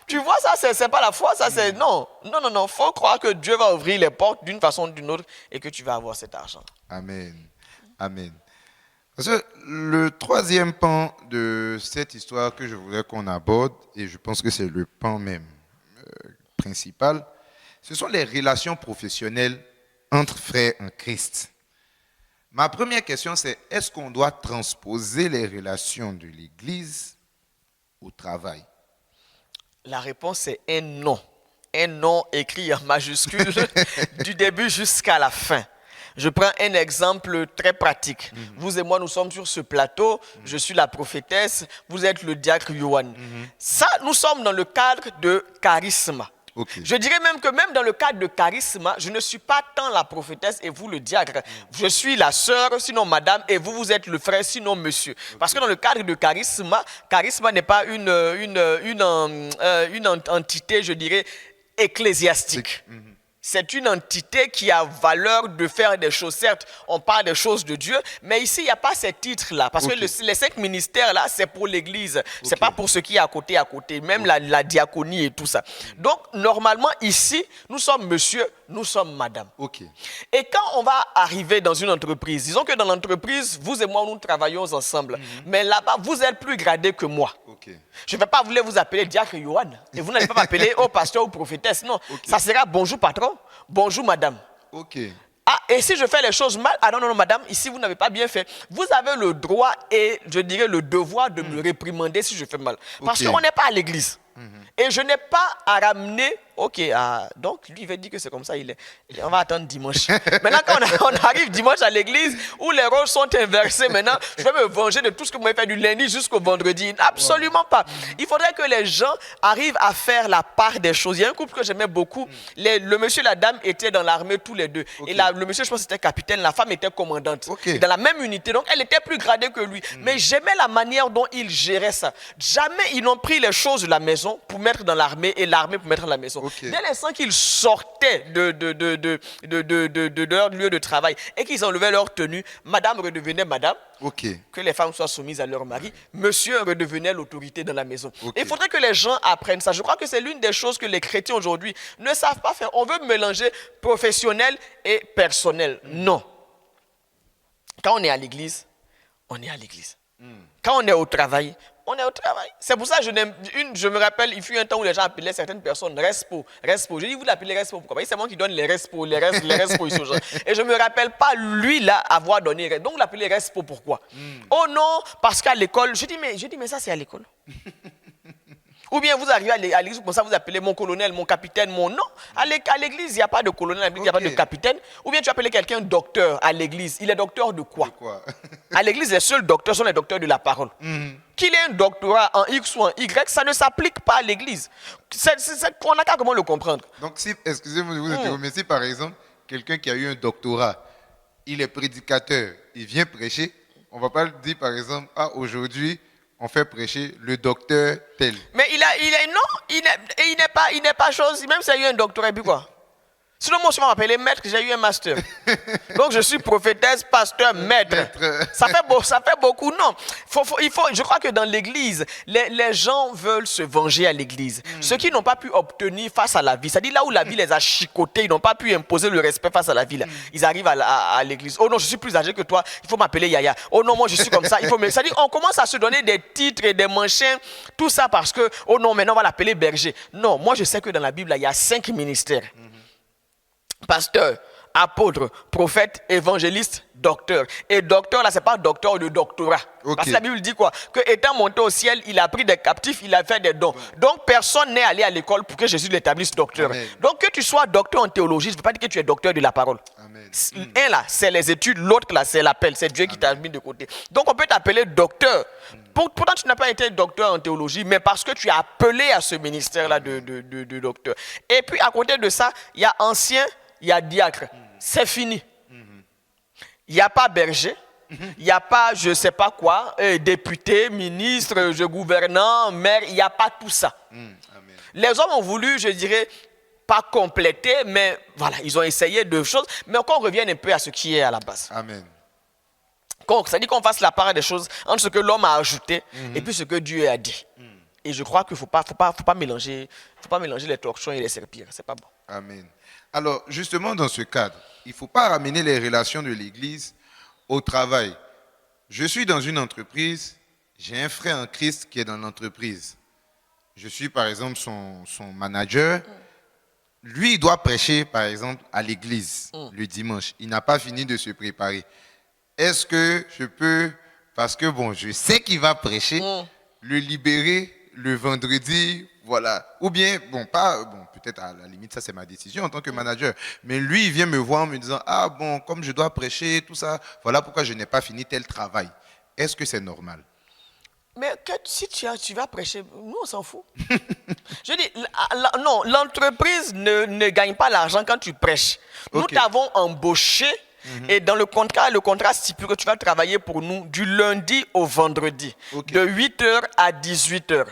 Tu vois ça, c'est pas la foi. Ça, c'est non. Il faut croire que Dieu va ouvrir les portes d'une façon ou d'une autre et que tu vas avoir cet argent. Amen. Amen. Parce que le troisième pan de cette histoire que je voudrais qu'on aborde, et je pense que c'est le pan même principal, ce sont les relations professionnelles entre frères en Christ. Ma première question, c'est est-ce qu'on doit transposer les relations de l'Église au travail? La réponse est un non. Un non écrit en majuscule du début jusqu'à la fin. Je prends un exemple très pratique. Vous et moi, nous sommes sur ce plateau. Je suis la prophétesse. Vous êtes le diacre Yohan. Ça, nous sommes dans le cadre de charisme. Ok. Je dirais même que même dans le cadre de charisme, je ne suis pas tant la prophétesse et vous le diacre. Je suis la sœur, sinon madame, et vous, vous êtes le frère, sinon monsieur. Parce que dans le cadre de charisme, charisme n'est pas une entité, je dirais, ecclésiastique. C'est une entité qui a valeur de faire des choses. Certes, on parle des choses de Dieu, mais ici, il n'y a pas ces titres-là. Parce que les 5 ministères-là, c'est pour l'Église. Ce n'est pas pour ce qui est à côté. Même la diaconie et tout ça. Donc, normalement, ici, nous sommes monsieur, nous sommes madame. Ok. Et quand on va arriver dans une entreprise, disons que dans l'entreprise, vous et moi, nous travaillons ensemble. Mais là-bas, vous êtes plus gradé que moi. Ok. Je ne vais pas vous appeler diacre Yohan. Et vous n'allez pas m'appeler pasteur ou prophétesse. Non. Ça sera bonjour patron, bonjour madame. Ok. Ah, et si je fais les choses mal, ah non, madame, ici vous n'avez pas bien fait. Vous avez le droit et je dirais le devoir de me réprimander si je fais mal. Parce qu'on n'est pas à l'église. Et je n'ai pas à ramener. Ok, donc lui il veut dire que c'est comme ça, on va attendre dimanche. Maintenant quand on arrive dimanche à l'église où les rôles sont inversés, maintenant je vais me venger de tout ce que vous m'avez fait du lundi jusqu'au vendredi. Absolument pas. Il faudrait que les gens arrivent à faire la part des choses. Il y a un couple que j'aimais beaucoup. Le monsieur et la dame étaient dans l'armée tous les deux. Et le monsieur, je pense, c'était capitaine, la femme était commandante. Dans la même unité, donc elle était plus gradée que lui. Mais j'aimais la manière dont ils géraient ça. Jamais ils n'ont pris les choses de la maison pour mettre dans l'armée et l'armée pour mettre dans la maison. Dès l'instant qu'ils sortaient de leur lieu de travail et qu'ils enlevaient leur tenue, madame redevenait madame, que les femmes soient soumises à leur mari, monsieur redevenait l'autorité dans la maison. Et il faudrait que les gens apprennent ça. Je crois que c'est l'une des choses que les chrétiens aujourd'hui ne savent pas faire. On veut mélanger professionnel et personnel. Non. Quand on est à l'église, on est à l'église. Quand on est au travail, on est au travail. C'est pour ça que je me rappelle, il fut un temps où les gens appelaient certaines personnes respo. Je dis, vous l'appelez respo, pourquoi? Parce que c'est moi qui donne les respo ici aux gens. Et je ne me rappelle pas, lui, là, avoir donné respo. Donc, vous l'appelez respo, pourquoi? Oh non, parce qu'à l'école, je dis, mais ça, c'est à l'école. Ou bien vous arrivez à l'église, comme ça vous appelez mon colonel, mon capitaine, mon nom. À l'église, il n'y a pas de colonel, à l'église, il n'y a pas de capitaine. Ou bien tu appelles quelqu'un docteur à l'église. Il est docteur de quoi? À l'église, les seuls docteurs sont les docteurs de la parole. Qu'il ait un doctorat en X ou en Y, ça ne s'applique pas à l'église. On n'a qu'à comment le comprendre. Donc, excusez-moi de vous interrompre, mais si par exemple, quelqu'un qui a eu un doctorat, il est prédicateur, il vient prêcher, on ne va pas dire par exemple, aujourd'hui, on fait prêcher le docteur tel. Mais il n'est pas chose, même s'il y a eu un doctorat, et puis quoi? Sinon, moi, je m'appelle maître, j'ai eu un master. Donc, je suis prophétesse, pasteur, maître. Ça fait beaucoup. Non. Je crois que dans l'église, les gens veulent se venger à l'église. Ceux qui n'ont pas pu obtenir face à la vie, c'est-à-dire là où la vie les a chicotés, ils n'ont pas pu imposer le respect face à la vie. Là. Ils arrivent à l'église. Oh non, je suis plus âgé que toi, il faut m'appeler Yaya. Oh non, moi, je suis comme ça. C'est-à-dire, on commence à se donner des titres et des manchins, tout ça parce que, oh non, maintenant, on va l'appeler berger. Non, moi, je sais que dans la Bible, là, il y a 5 ministères. Pasteur, apôtre, prophète, évangéliste, docteur. Et docteur, là, ce n'est pas docteur de doctorat. Parce que la Bible dit quoi? Que étant monté au ciel, il a pris des captifs, il a fait des dons. Donc, personne n'est allé à l'école pour que Jésus l'établisse docteur. Amen. Donc, que tu sois docteur en théologie, ça ne veut pas dire que tu es docteur de la parole. Amen. Un, là, c'est les études. L'autre, là, c'est l'appel. C'est Dieu qui t'a mis de côté. Donc, on peut t'appeler docteur. Pourtant, tu n'as pas été docteur en théologie, mais parce que tu es appelé à ce ministère-là de docteur. Et puis, à côté de ça, il y a ancien, il y a diacre. C'est fini. Il n'y a pas berger. Il n'y a pas je ne sais pas quoi, député, ministre, gouvernant, maire. Il n'y a pas tout ça. Amen. Les hommes ont voulu, je dirais, pas compléter, mais voilà, ils ont essayé de choses. Mais qu'on revienne un peu à ce qui est à la base. Amen. C'est-à-dire qu'on fasse la part des choses entre ce que l'homme a ajouté et puis ce que Dieu a dit. Et je crois qu'il ne faut pas mélanger les torchons et les serpillères. Ce n'est pas bon. Amen. Alors, justement, dans ce cadre, il ne faut pas ramener les relations de l'Église au travail. Je suis dans une entreprise, j'ai un frère en Christ qui est dans l'entreprise. Je suis, par exemple, son manager. Lui, il doit prêcher, par exemple, à l'église le dimanche. Il n'a pas fini de se préparer. Est-ce que je peux, parce que bon, je sais qu'il va prêcher, le libérer le vendredi Voilà. Ou bien, peut-être à la limite, ça c'est ma décision en tant que manager. Mais lui, il vient me voir en me disant, ah bon, comme je dois prêcher, tout ça, voilà pourquoi je n'ai pas fini tel travail. Est-ce que c'est normal? Mais si tu vas prêcher, nous on s'en fout. Je dis, non, l'entreprise ne gagne pas l'argent quand tu prêches. Nous t'avons embauché et dans le contrat stipule que tu vas travailler pour nous du lundi au vendredi, de 8h à 18h.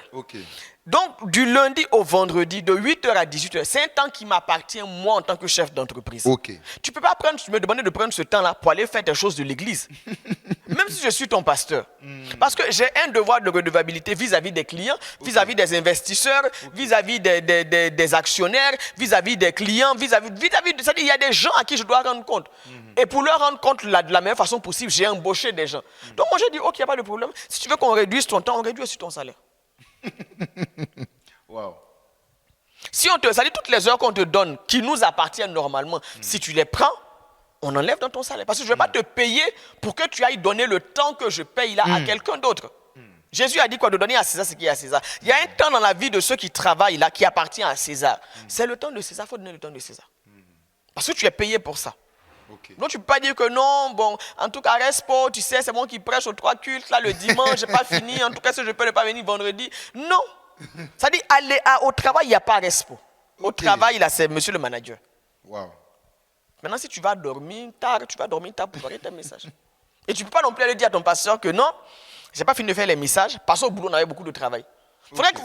Donc, du lundi au vendredi, de 8h à 18h, c'est un temps qui m'appartient, moi, en tant que chef d'entreprise. Tu ne peux pas me demander de prendre ce temps-là pour aller faire des choses de l'église. Même si je suis ton pasteur. Parce que j'ai un devoir de redevabilité vis-à-vis des clients, vis-à-vis des investisseurs, vis-à-vis des actionnaires, vis-à-vis des clients, vis-à-vis de... C'est-à-dire, il y a des gens à qui je dois rendre compte. Et pour leur rendre compte de la meilleure façon possible, j'ai embauché des gens. Donc, moi, j'ai dit, OK, il n'y a pas de problème. Si tu veux qu'on réduise ton temps, on réduit aussi ton salaire. Wow. Ça dit toutes les heures qu'on te donne, qui nous appartiennent normalement, si tu les prends, on enlève dans ton salaire. Parce que je ne vais pas te payer pour que tu ailles donner le temps que je paye là à quelqu'un d'autre. Jésus a dit quoi? De donner à César ce qui est à César. Il y a un temps dans la vie de ceux qui travaillent là qui appartient à César. C'est le temps de César, il faut donner le temps de César. Parce que tu es payé pour ça. Donc tu ne peux pas dire que non, bon, en tout cas, Respo, tu sais, c'est moi qui prêche aux 3 cultes, là, le dimanche, je n'ai pas fini, en tout cas, si je peux ne pas venir vendredi. Non. Ça dit, au travail, il n'y a pas Respo. Au travail, là, c'est monsieur le manager. Wow. Maintenant, si tu vas dormir tard pour préparer tes messages. Et tu ne peux pas non plus aller dire à ton pasteur que non, je n'ai pas fini de faire les messages, parce qu'au boulot, on avait beaucoup de travail.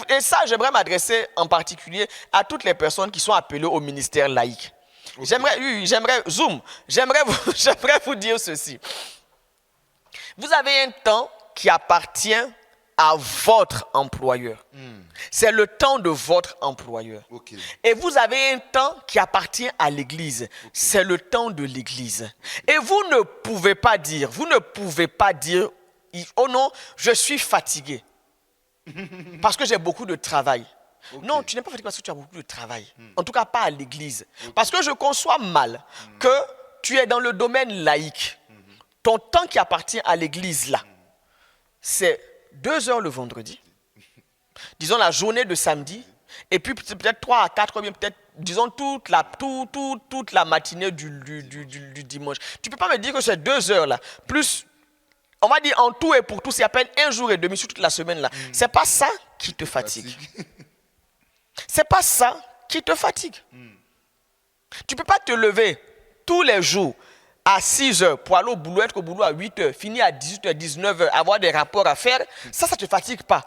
Et ça, j'aimerais m'adresser en particulier à toutes les personnes qui sont appelées au ministère laïque. J'aimerais vous dire ceci. Vous avez un temps qui appartient à votre employeur. C'est le temps de votre employeur. Et vous avez un temps qui appartient à l'église. C'est le temps de l'église. Et vous ne pouvez pas dire, oh non, je suis fatigué parce que j'ai beaucoup de travail. Non, tu n'es pas fatigué parce que tu as beaucoup de travail. En tout cas, pas à l'église. Parce que je conçois mal que tu es dans le domaine laïque. Ton temps qui appartient à l'église, là, c'est 2 heures le vendredi. Disons la journée de samedi. Et puis peut-être 3 à 4 heures, bien peut-être, disons, toute la matinée du dimanche. Tu ne peux pas me dire que ces 2 heures-là, plus, on va dire en tout et pour tout, c'est à peine 1 jour et demi sur toute la semaine-là. Ce n'est pas ça qui te fatigue. C'est pas ça qui te fatigue. Tu ne peux pas te lever tous les jours à 6 heures pour aller au boulot, être au boulot à 8 heures, finir à 18 heures, 19 heures, avoir des rapports à faire. Ça ne te fatigue pas.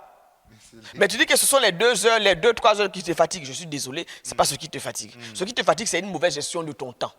Mais tu dis que ce sont les 2 heures, les 2-3 heures qui te fatiguent. Je suis désolé, ce n'est pas ce qui te fatigue. Ce qui te fatigue, c'est une mauvaise gestion de ton temps.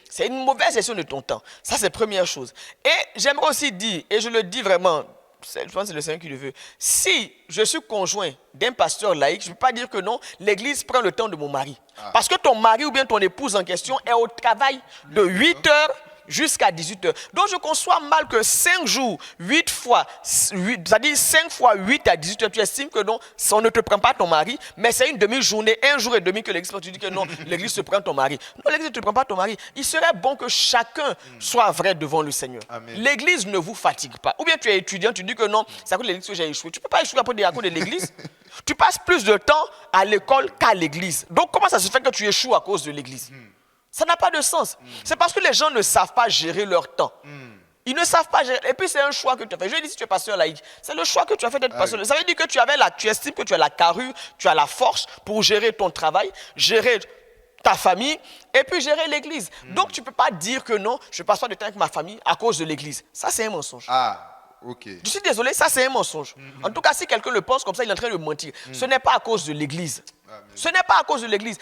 C'est une mauvaise gestion de ton temps. Ça, c'est la première chose. Et j'aimerais aussi dire, et je le dis vraiment, je pense que c'est le Seigneur qui le veut. Si je suis conjoint d'un pasteur laïque, je ne peux pas dire que non, l'église prend le temps de mon mari. Parce que ton mari ou bien ton épouse en question est au travail de 8 heures jusqu'à 18 heures. Donc je conçois mal que 5 jours, 8 fois, c'est-à-dire 5 fois 8 à 18 heures, tu estimes que non, on ne te prend pas ton mari, mais c'est une demi-journée, 1 jour et demi que l'église, tu dis que non, l'église se prend ton mari. Non, l'église ne te prend pas ton mari. Il serait bon que chacun soit vrai devant le Seigneur. L'église ne vous fatigue pas. Ou bien tu es étudiant, tu dis que non, c'est à cause de l'église que j'ai échoué. Tu ne peux pas échouer à cause de l'église. Tu passes plus de temps à l'école qu'à l'église. Donc comment ça se fait que tu échoues à cause de l'église? Ça n'a pas de sens. C'est parce que les gens ne savent pas gérer leur temps. Ils ne savent pas gérer. Et puis c'est un choix que tu as fait. Je dis si tu es pasteur laïque, c'est le choix que tu as fait d'être pasteur. Ça veut dire que tu estimes que tu as la carrure, tu as la force pour gérer ton travail, gérer ta famille et puis gérer l'église. Donc tu ne peux pas dire que non, je ne passe pas de temps avec ma famille à cause de l'église. Ça c'est un mensonge. Je suis désolé, ça c'est un mensonge. En tout cas, si quelqu'un le pense comme ça, il est en train de mentir. Ce n'est pas à cause de l'église. Ce n'est pas à cause de l'église.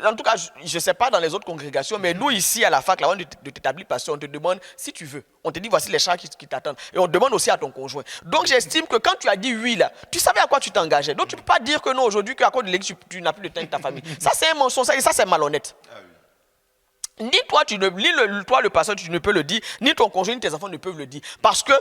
En tout cas, je ne sais pas dans les autres congrégations, mais nous ici à la fac, avant de t'établir pasteur, on te demande si tu veux. On te dit voici les charges qui t'attendent. Et on demande aussi à ton conjoint. Donc j'estime que quand tu as dit oui là, tu savais à quoi tu t'engageais. Donc tu ne peux pas dire que non aujourd'hui, qu'à cause de l'église, tu n'as plus de temps avec ta famille. Ça c'est un mensonge, et ça c'est malhonnête. Ni toi, le pasteur, tu ne peux le dire, ni ton conjoint, ni tes enfants ne peuvent le dire. Parce que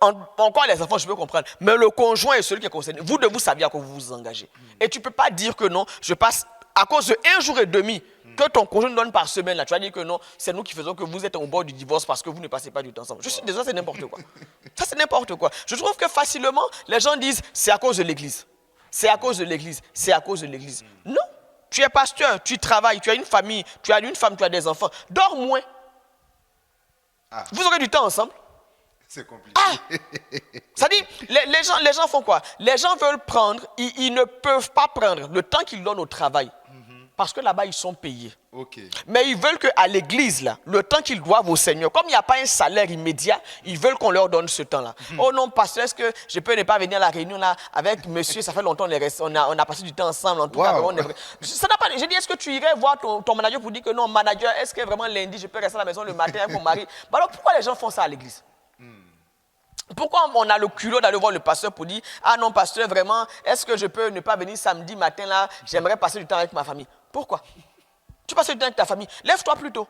encore les enfants, je peux comprendre. Mais le conjoint est celui qui est concerné. Vous de vous savez à quoi vous vous engagez. Et tu ne peux pas dire que non, je passe à cause de 1 jour et demi que ton conjoint donne par semaine. Là, tu vas dire que non, c'est nous qui faisons que vous êtes au bord du divorce parce que vous ne passez pas du temps ensemble. Je suis désolé, c'est n'importe quoi. Ça, c'est n'importe quoi. Je trouve que facilement, les gens disent c'est à cause de l'église. C'est à cause de l'église. C'est à cause de l'église. Non. Tu es pasteur, tu travailles, tu as une famille, tu as une femme, tu as des enfants. Dors moins. Vous aurez du temps ensemble. C'est compliqué. Ça dit, les gens font quoi? Les gens veulent prendre, ils ne peuvent pas prendre le temps qu'ils donnent au travail. Parce que là-bas, ils sont payés. Mais ils veulent qu'à l'église, là, le temps qu'ils doivent au Seigneur, comme il n'y a pas un salaire immédiat, ils veulent qu'on leur donne ce temps-là. Oh non, pasteur, est-ce que je peux ne pas venir à la réunion là avec monsieur? Ça fait longtemps on a passé du temps ensemble. En tout cas, ça n'a pas. J'ai dit, est-ce que tu irais voir ton manager pour dire que non, manager, est-ce que vraiment lundi, je peux rester à la maison le matin avec mon mari? Bah alors pourquoi les gens font ça à l'église? Pourquoi on a le culot d'aller voir le pasteur pour dire, ah non, pasteur, vraiment, est-ce que je peux ne pas venir samedi matin là? J'aimerais passer du temps avec ma famille. Pourquoi? Tu passes du temps avec ta famille. Lève-toi plus tôt.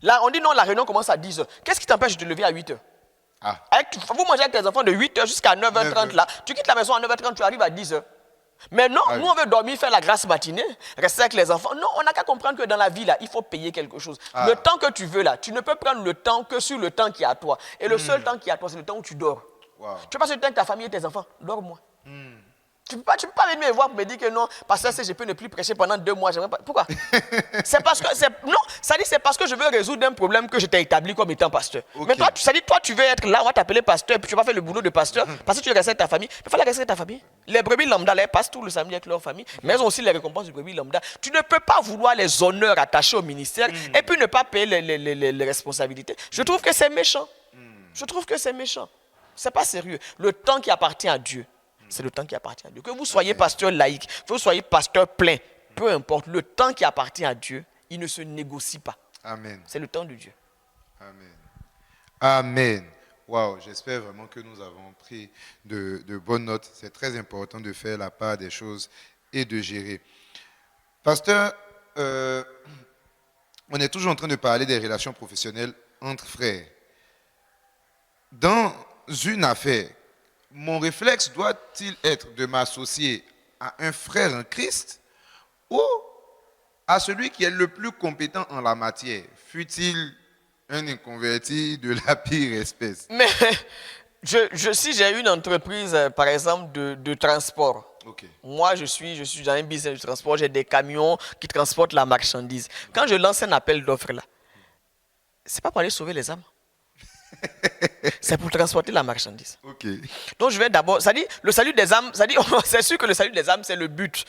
Là, on dit non, la réunion commence à 10h. Qu'est-ce qui t'empêche de te lever à 8h? Vous mangez avec tes enfants de 8h jusqu'à 9h30 là. Tu quittes la maison à 9h30, tu arrives à 10h. Mais non, nous on veut dormir, faire la grasse matinée, rester avec les enfants. Non, on n'a qu'à comprendre que dans la vie là, il faut payer quelque chose. Le temps que tu veux là, tu ne peux prendre le temps que sur le temps qui est à toi. Et le seul temps qui est à toi, c'est le temps où tu dors. Tu passes le temps avec ta famille et tes enfants, dors-moi. Tu ne peux pas venir me voir pour me dire que non, parce que je peux ne plus prêcher pendant 2 mois. Pas. Pourquoi? C'est parce que c'est parce que je veux résoudre un problème que je t'ai établi comme étant pasteur. Mais toi, tu veux être là, on va t'appeler pasteur, puis tu vas faire le boulot de pasteur parce que tu restes avec ta famille. Il faut rester avec ta famille. Les brebis lambda, elles passent tout le samedi avec leur famille, mais elles ont aussi les récompenses du brebis lambda. Tu ne peux pas vouloir les honneurs attachés au ministère et puis ne pas payer les responsabilités. Je trouve que c'est méchant. Je trouve que c'est méchant. C'est pas sérieux. Le temps qui appartient à Dieu, c'est le temps qui appartient à Dieu. Que vous soyez pasteur laïque, que vous soyez pasteur plein, peu importe, le temps qui appartient à Dieu, il ne se négocie pas. Amen. C'est le temps de Dieu. Amen. Amen. Waouh, j'espère vraiment que nous avons pris de bonnes notes. C'est très important de faire la part des choses et de gérer. Pasteur, on est toujours en train de parler des relations professionnelles entre frères. Dans une affaire, mon réflexe doit-il être de m'associer à un frère en Christ ou à celui qui est le plus compétent en la matière, fût-il un inconverti de la pire espèce? Mais si j'ai une entreprise, par exemple, de transport, moi je suis dans un business de transport, j'ai des camions qui transportent la marchandise. Quand je lance un appel d'offres là, c'est pas pour aller sauver les âmes. C'est pour transporter la marchandise. Donc je vais d'abord, ça dit le salut des âmes, ça dit c'est sûr que le salut des âmes c'est le but.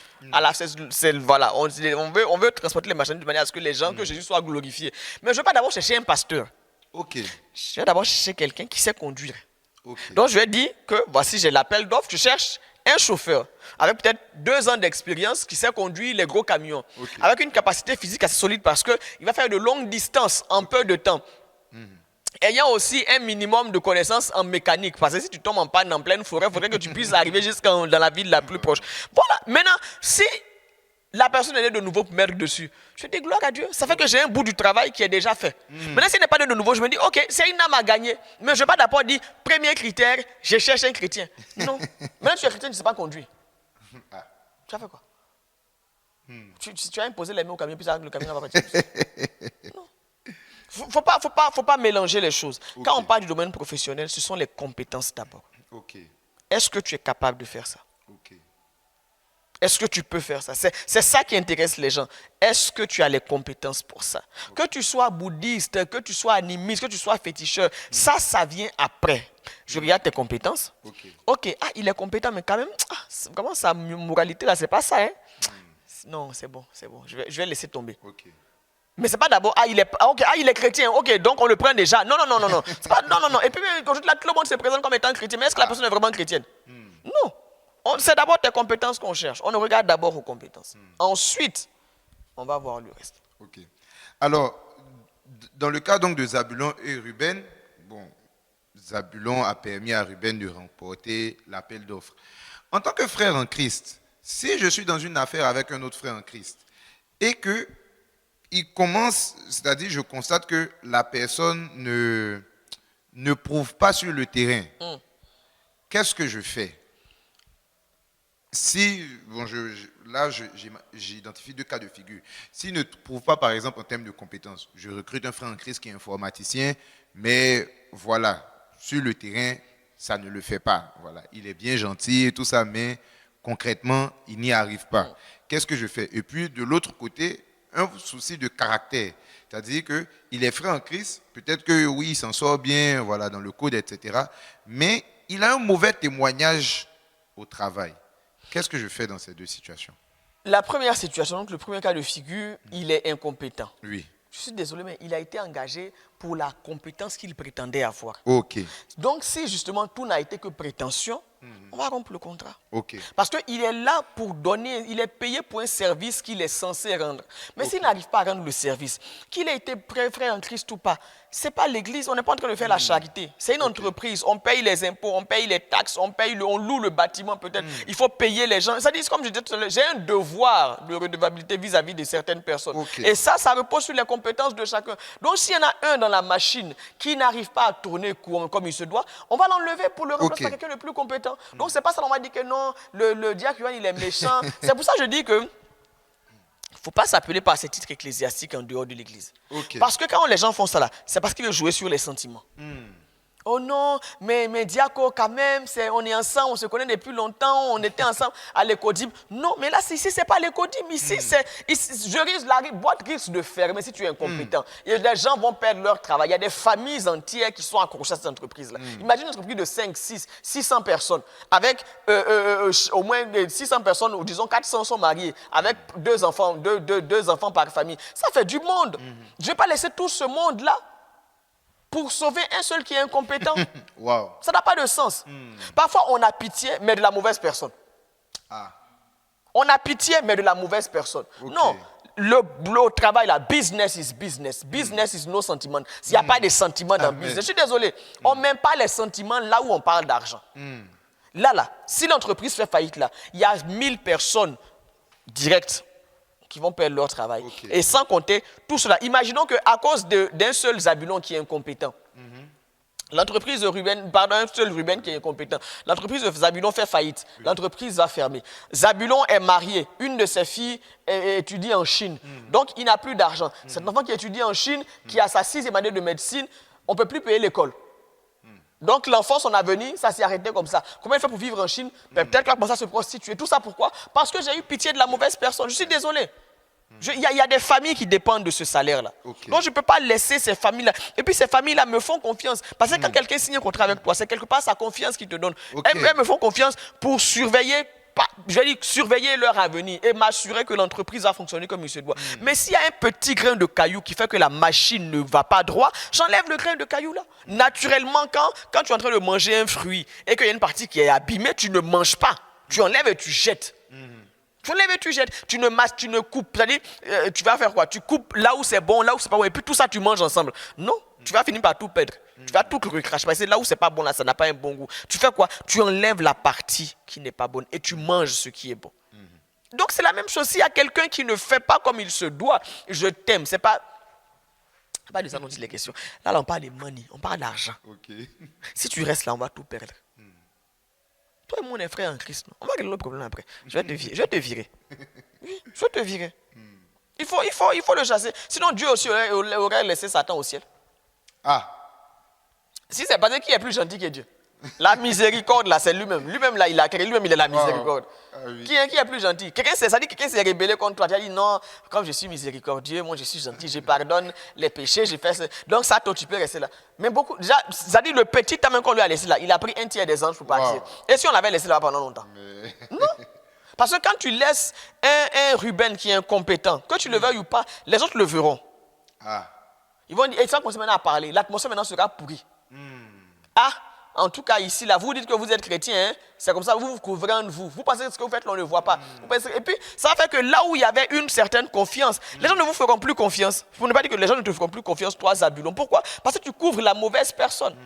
Voilà, on veut transporter les marchandises de manière à ce que les gens, que Jésus soit glorifié. Mais je ne vais pas d'abord chercher un pasteur. Je vais d'abord chercher quelqu'un qui sait conduire. Donc je vais dire que voici j'ai l'appel d'offres, je cherche un chauffeur avec peut-être 2 ans d'expérience qui sait conduire les gros camions, avec une capacité physique assez solide parce qu'il va faire de longues distances en peu de temps. Ayant aussi un minimum de connaissances en mécanique. Parce que si tu tombes en panne en pleine forêt, il faudrait que tu puisses arriver dans la ville la plus proche. Voilà. Maintenant, si la personne est de nouveau pour mettre dessus, je dis gloire à Dieu. Ça fait que j'ai un bout du travail qui est déjà fait. Maintenant, s'il n'est pas de nouveau, je me dis, ok, c'est une âme à gagner. Mais je ne vais pas d'abord dire, premier critère, je cherche un chrétien. Non. Maintenant, tu es chrétien, tu ne sais pas conduire. Tu as fait quoi? Tu as imposé les mains au camion, puis le camion va partir. Non. Faut pas mélanger les choses. Quand on parle du domaine professionnel, ce sont les compétences d'abord. Est-ce que tu es capable de faire ça? Est-ce que tu peux faire ça? C'est ça qui intéresse les gens. Est-ce que tu as les compétences pour ça? Que tu sois bouddhiste, que tu sois animiste, que tu sois féticheur, ça vient après. Je regarde tes compétences. Il est compétent, mais quand même, vraiment sa moralité là, c'est pas ça. Non, c'est bon. Je vais laisser tomber. Mais c'est pas d'abord, il est chrétien, donc on le prend déjà. Non. C'est pas, non. Et puis, quand là, tout le monde se présente comme étant chrétien, mais est-ce que la personne est vraiment chrétienne? Non. C'est d'abord tes compétences qu'on cherche. On regarde d'abord aux compétences. Ensuite, on va voir le reste. Alors, dans le cas donc de Zabulon et Ruben, Zabulon a permis à Ruben de remporter l'appel d'offres. En tant que frère en Christ, si je suis dans une affaire avec un autre frère en Christ et que il commence, c'est-à-dire je constate que la personne ne prouve pas sur le terrain. Qu'est-ce que je fais? Si, j'identifie 2 cas de figure. S'il ne prouve pas, par exemple, en termes de compétences, je recrute un frère en Christ qui est informaticien, mais voilà, sur le terrain, ça ne le fait pas. Voilà, il est bien gentil et tout ça, mais concrètement, il n'y arrive pas. Qu'est-ce que je fais? Et puis, de l'autre côté, un souci de caractère. C'est-à-dire qu'il est frère en Christ, peut-être que oui, il s'en sort bien, voilà, dans le code, etc. Mais il a un mauvais témoignage au travail. Qu'est-ce que je fais dans ces deux situations? La première situation, donc le premier cas de figure, il est incompétent. Oui. Je suis désolé, mais il a été engagé pour la compétence qu'il prétendait avoir. Ok. Donc, si justement tout n'a été que prétention, on va rompre le contrat. Ok. Parce qu'il est là pour donner, il est payé pour un service qu'il est censé rendre. Mais s'il n'arrive pas à rendre le service, qu'il ait été frère en Christ ou pas, ce n'est pas l'église, on n'est pas en train de faire la charité. C'est une entreprise, on paye les impôts, on paye les taxes, on loue le bâtiment peut-être. Il faut payer les gens. Ça dit, comme je disais tout à l'heure, j'ai un devoir de redevabilité vis-à-vis de certaines personnes. Et ça repose sur les compétences de chacun. Donc s'il y en a un dans la machine qui n'arrive pas à tourner comme il se doit, on va l'enlever pour le remplacer par quelqu'un de plus compétent. Donc c'est pas ça, on va dire que non, le diacre Yohan, il est méchant. C'est pour ça que je dis que il ne faut pas s'appeler par ces titres ecclésiastiques en dehors de l'église. Parce que quand les gens font ça là, c'est parce qu'ils veulent jouer sur les sentiments. Oh non, mais Diaco, quand même, on est ensemble, on se connaît depuis longtemps, on était ensemble à l'écodime. Non, mais là, ici, ce n'est pas l'écodime. Ici, la boîte risque de fermer si tu es incompétent. Et les gens vont perdre leur travail. Il y a des familles entières qui sont accrochées à cette entreprise-là. Imagine une entreprise de 5, 6, 600 personnes, avec au moins 600 personnes, ou disons 400 sont mariés, avec deux enfants par famille. Ça fait du monde. Je ne vais pas laisser tout ce monde-là pour sauver un seul qui est incompétent. Wow. Ça n'a pas de sens. Parfois, on a pitié, mais de la mauvaise personne. On a pitié, mais de la mauvaise personne. Non, le travail, là, business is business. Business is no sentiment. Il n'y a pas de sentiments dans le business. Je suis désolé. On ne met pas les sentiments là où on parle d'argent. Là, si l'entreprise fait faillite, là, il y a 1000 personnes directes qui vont perdre leur travail. Et sans compter tout cela. Imaginons qu'à cause d'un seul Zabulon qui est incompétent, l'entreprise de Ruben, un seul Ruben qui est incompétent, l'entreprise de Zabulon fait faillite, l'entreprise va fermer. Zabulon est marié, une de ses filles étudie en Chine, donc il n'a plus d'argent. Cet enfant qui étudie en Chine, qui a sa 6e année de médecine, on ne peut plus payer l'école. Donc l'enfant, son avenir, ça s'est arrêté comme ça. Comment il fait pour vivre en Chine? Peut-être qu'il va commencer à se prostituer. Tout ça pourquoi? Parce que j'ai eu pitié de la mauvaise personne. Je suis désolé. Il y a des familles qui dépendent de ce salaire-là. Donc je ne peux pas laisser ces familles-là. Et puis ces familles-là me font confiance. Parce que quand quelqu'un signe un contrat avec toi, c'est quelque part sa confiance qui te donne. Elles me font confiance pour surveiller leur avenir et m'assurer que l'entreprise va fonctionner comme il se doit. Mais s'il y a un petit grain de caillou qui fait que la machine ne va pas droit, j'enlève le grain de caillou là. Naturellement, quand tu es en train de manger un fruit et qu'il y a une partie qui est abîmée, tu ne manges pas. Tu enlèves et tu jettes. Tu enlèves et tu jettes. Tu ne coupes. C'est-à-dire, tu vas faire quoi? Tu coupes là où c'est bon, là où c'est pas bon. Et puis tout ça, tu manges ensemble. Non, tu vas finir par tout perdre. Tu vas tout recracher. Parce que là où c'est pas bon, là, ça n'a pas un bon goût. Tu fais quoi? Tu enlèves la partie qui n'est pas bonne et tu manges ce qui est bon. Donc c'est la même chose. S'il y a quelqu'un qui ne fait pas comme il se doit, je t'aime. C'est pas de ça dont dit les questions. Là, on parle de money, on parle d'argent. Si tu restes là, on va tout perdre. Toi et moi, on est frères en Christ. On va régler le problème après. Je vais te virer. Oui, je vais te virer. Il faut le chasser. Sinon, Dieu aussi aurait laissé Satan au ciel. Si c'est parce qu'il est plus gentil que Dieu. La miséricorde, là, c'est lui-même. Lui-même, là, il a créé. Lui-même, il est la miséricorde. Qui est plus gentil? Quelqu'un s'est rebellé contre toi. Tu as dit non, comme je suis miséricordieux, moi, je suis gentil, je pardonne les péchés, je fais ça. Donc, ça, toi, tu peux rester là. Mais beaucoup, déjà, ça dit le petit homme qu'on lui a laissé là, il a pris un tiers des anges pour partir. Et si on l'avait laissé là pendant longtemps? Non. Parce que quand tu laisses un Ruben qui est incompétent, que tu le veuilles ou pas, les autres le verront. Ils vont dire, et ça commence maintenant à parler. L'atmosphère maintenant sera pourrie. En tout cas ici, là, vous dites que vous êtes chrétien, hein? C'est comme ça, vous vous couvrez en vous. Vous pensez que ce que vous faites, on ne le voit pas. Et puis, ça fait que là où il y avait une certaine confiance, les gens ne vous feront plus confiance. Pour ne pas dire que les gens ne te feront plus confiance, toi, Zabulon. Pourquoi? Parce que tu couvres la mauvaise personne.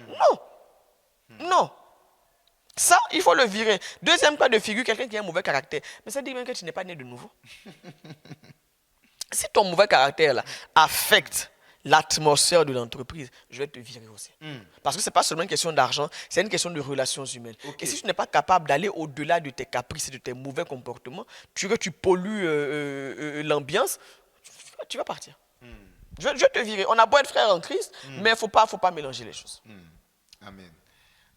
Non. Ça, il faut le virer. Deuxième cas de figure, quelqu'un qui a un mauvais caractère. Mais ça dit même que tu n'es pas né de nouveau. Si ton mauvais caractère là, affecte l'atmosphère de l'entreprise, je vais te virer aussi. Parce que ce n'est pas seulement une question d'argent, c'est une question de relations humaines. Et si tu n'es pas capable d'aller au-delà de tes caprices et de tes mauvais comportements, tu pollues l'ambiance, tu vas partir. Je vais te virer. On a beau être frères en Christ, mais il ne faut pas mélanger les choses. Amen.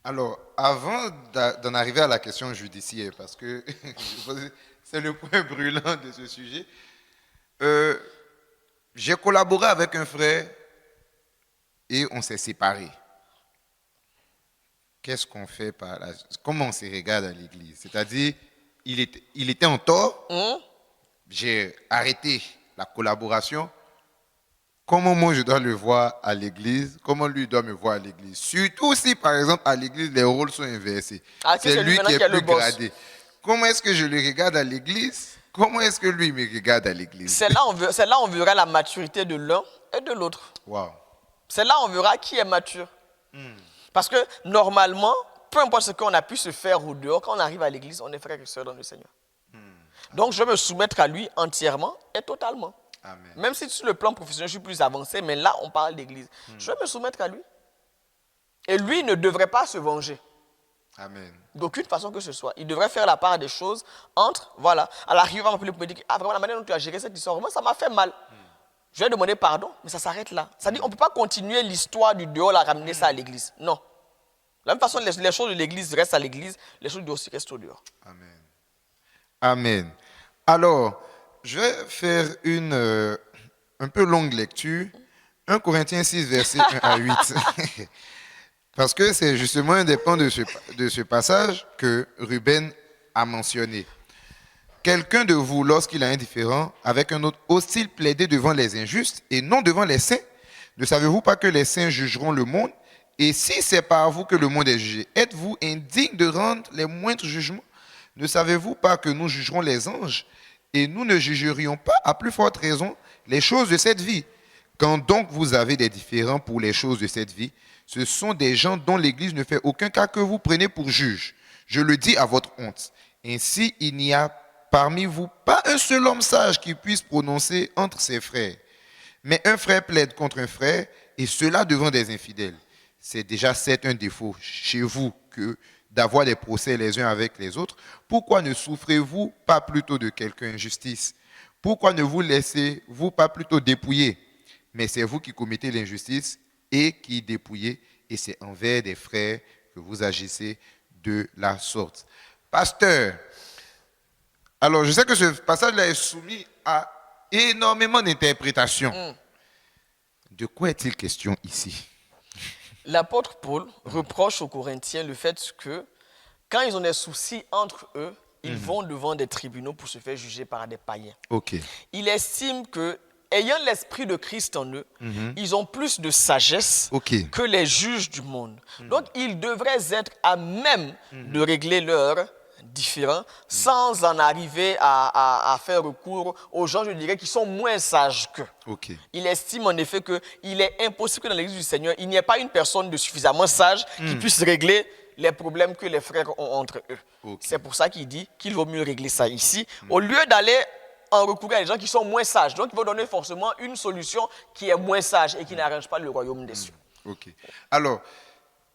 Alors, avant d'en arriver à la question judiciaire, parce que c'est le point brûlant de ce sujet, j'ai collaboré avec un frère et on s'est séparés. Qu'est-ce qu'on fait par là? Comment on se regarde à l'église? C'est-à-dire, il était en tort, j'ai arrêté la collaboration. Comment moi je dois le voir à l'église? Comment lui doit me voir à l'église? Surtout si, par exemple, à l'église, les rôles sont inversés. C'est lui qui est plus gradé. Comment est-ce que je le regarde à l'église? Comment est-ce que lui me regarde à l'église? C'est là on verra la maturité de l'un et de l'autre. Wow. C'est là on verra qui est mature. Parce que normalement, peu importe ce qu'on a pu se faire au dehors, quand on arrive à l'église, on est frères et sœurs dans le Seigneur. Donc je vais me soumettre à lui entièrement et totalement. Amen. Même si sur le plan professionnel, je suis plus avancé, mais là, on parle d'église. Je vais me soumettre à lui. Et lui ne devrait pas se venger. Amen. D'aucune façon que ce soit. Il devrait faire la part des choses entre, voilà. À l'arrivée, il va m'appeler pour me dire, ah vraiment, la manière dont tu as géré cette histoire, vraiment, ça m'a fait mal. Je vais demander pardon, mais ça s'arrête là. C'est-à-dire, on ne peut pas continuer l'histoire du dehors, la ramener ça à l'église. Non. De la même façon, les choses de l'église restent à l'église, les choses du dehors aussi restent au dehors. Amen. Amen. Alors, je vais faire une un peu longue lecture. 1 Corinthiens 6, verset 1 à 8. Parce que c'est justement un des points de ce passage que Ruben a mentionné. Quelqu'un de vous, lorsqu'il a un différend avec un autre, ose-t-il plaider devant les injustes et non devant les saints? Ne savez-vous pas que les saints jugeront le monde? Et si c'est par vous que le monde est jugé, êtes-vous indigne de rendre les moindres jugements? Ne savez-vous pas que nous jugerons les anges? Et nous ne jugerions pas, à plus forte raison, les choses de cette vie. Quand donc vous avez des différends pour les choses de cette vie, ce sont des gens dont l'Église ne fait aucun cas que vous prenez pour juges. Je le dis à votre honte. Ainsi, il n'y a parmi vous pas un seul homme sage qui puisse prononcer entre ses frères. Mais un frère plaide contre un frère, et cela devant des infidèles. C'est déjà un défaut chez vous que d'avoir des procès les uns avec les autres. Pourquoi ne souffrez-vous pas plutôt de quelque injustice? Pourquoi ne vous laissez-vous pas plutôt dépouiller? Mais c'est vous qui commettez l'injustice et qui dépouillez, et c'est envers des frères que vous agissez de la sorte. Pasteur, alors je sais que ce passage-là est soumis à énormément d'interprétations. De quoi est-il question ici? L'apôtre Paul reproche aux Corinthiens le fait que quand ils ont des soucis entre eux, ils vont devant des tribunaux pour se faire juger par des païens. Okay. Il estime que, ayant l'esprit de Christ en eux, ils ont plus de sagesse que les juges du monde. Donc, ils devraient être à même de régler leurs différents sans en arriver à faire recours aux gens, je dirais, qui sont moins sages qu'eux. Il estime en effet qu'il est impossible que dans l'Église du Seigneur, il n'y ait pas une personne de suffisamment sage qui puisse régler les problèmes que les frères ont entre eux. C'est pour ça qu'il dit qu'il vaut mieux régler ça ici, au lieu d'aller en recourir à des gens qui sont moins sages. Donc, il faut donner forcément une solution qui est moins sage et qui n'arrange pas le royaume des cieux. Alors,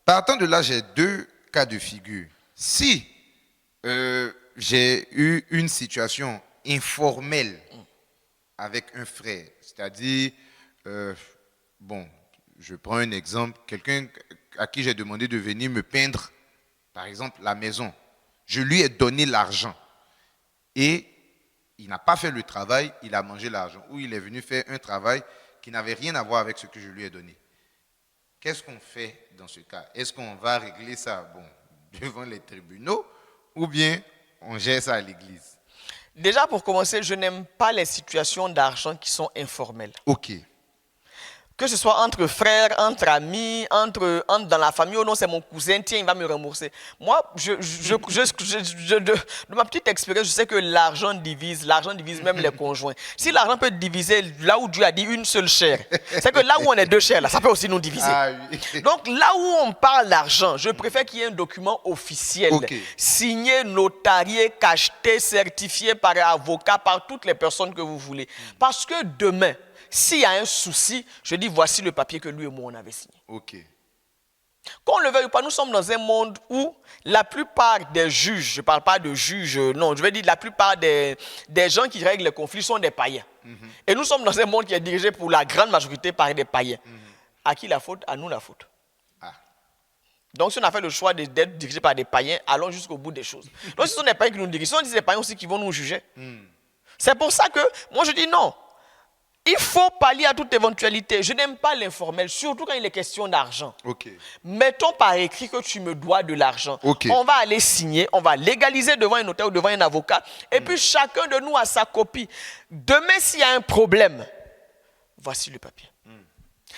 partant de là, j'ai deux cas de figure. Si j'ai eu une situation informelle avec un frère, c'est-à-dire, je prends un exemple, quelqu'un à qui j'ai demandé de venir me peindre, par exemple, la maison. Je lui ai donné l'argent et il n'a pas fait le travail, il a mangé l'argent. Ou il est venu faire un travail qui n'avait rien à voir avec ce que je lui ai donné. Qu'est-ce qu'on fait dans ce cas? Est-ce qu'on va régler ça devant les tribunaux ou bien on gère ça à l'église? Déjà, pour commencer, je n'aime pas les situations d'argent qui sont informelles. Que ce soit entre frères, entre amis, entre dans la famille, ou non, c'est mon cousin, tiens, il va me rembourser. Moi, de ma petite expérience, je sais que l'argent divise même les conjoints. Si l'argent peut diviser là où Dieu a dit une seule chair, c'est que là où on est deux chairs, là, ça peut aussi nous diviser. Donc là où on parle d'argent, je préfère qu'il y ait un document officiel, signé, notarié, cacheté, certifié par un avocat, par toutes les personnes que vous voulez. Parce que demain, s'il y a un souci, je dis voici le papier que lui et moi on avait signé. Qu'on le veuille ou pas, nous sommes dans un monde où la plupart des juges, je ne parle pas de juges, non, je veux dire la plupart des gens qui règlent les conflits sont des païens. Et nous sommes dans un monde qui est dirigé pour la grande majorité par des païens. À qui la faute? À nous la faute. Donc, si on a fait le choix d'être dirigé par des païens, allons jusqu'au bout des choses. Donc, si ce sont des païens qui nous dirigent, si on dit des païens aussi qui vont nous juger. C'est pour ça que moi, je dis non. Il faut pallier à toute éventualité. Je n'aime pas l'informel, surtout quand il est question d'argent. Ok. Mettons par écrit que tu me dois de l'argent. Ok. On va aller signer, on va légaliser devant un notaire ou devant un avocat. Et puis, chacun de nous a sa copie. Demain, s'il y a un problème, voici le papier.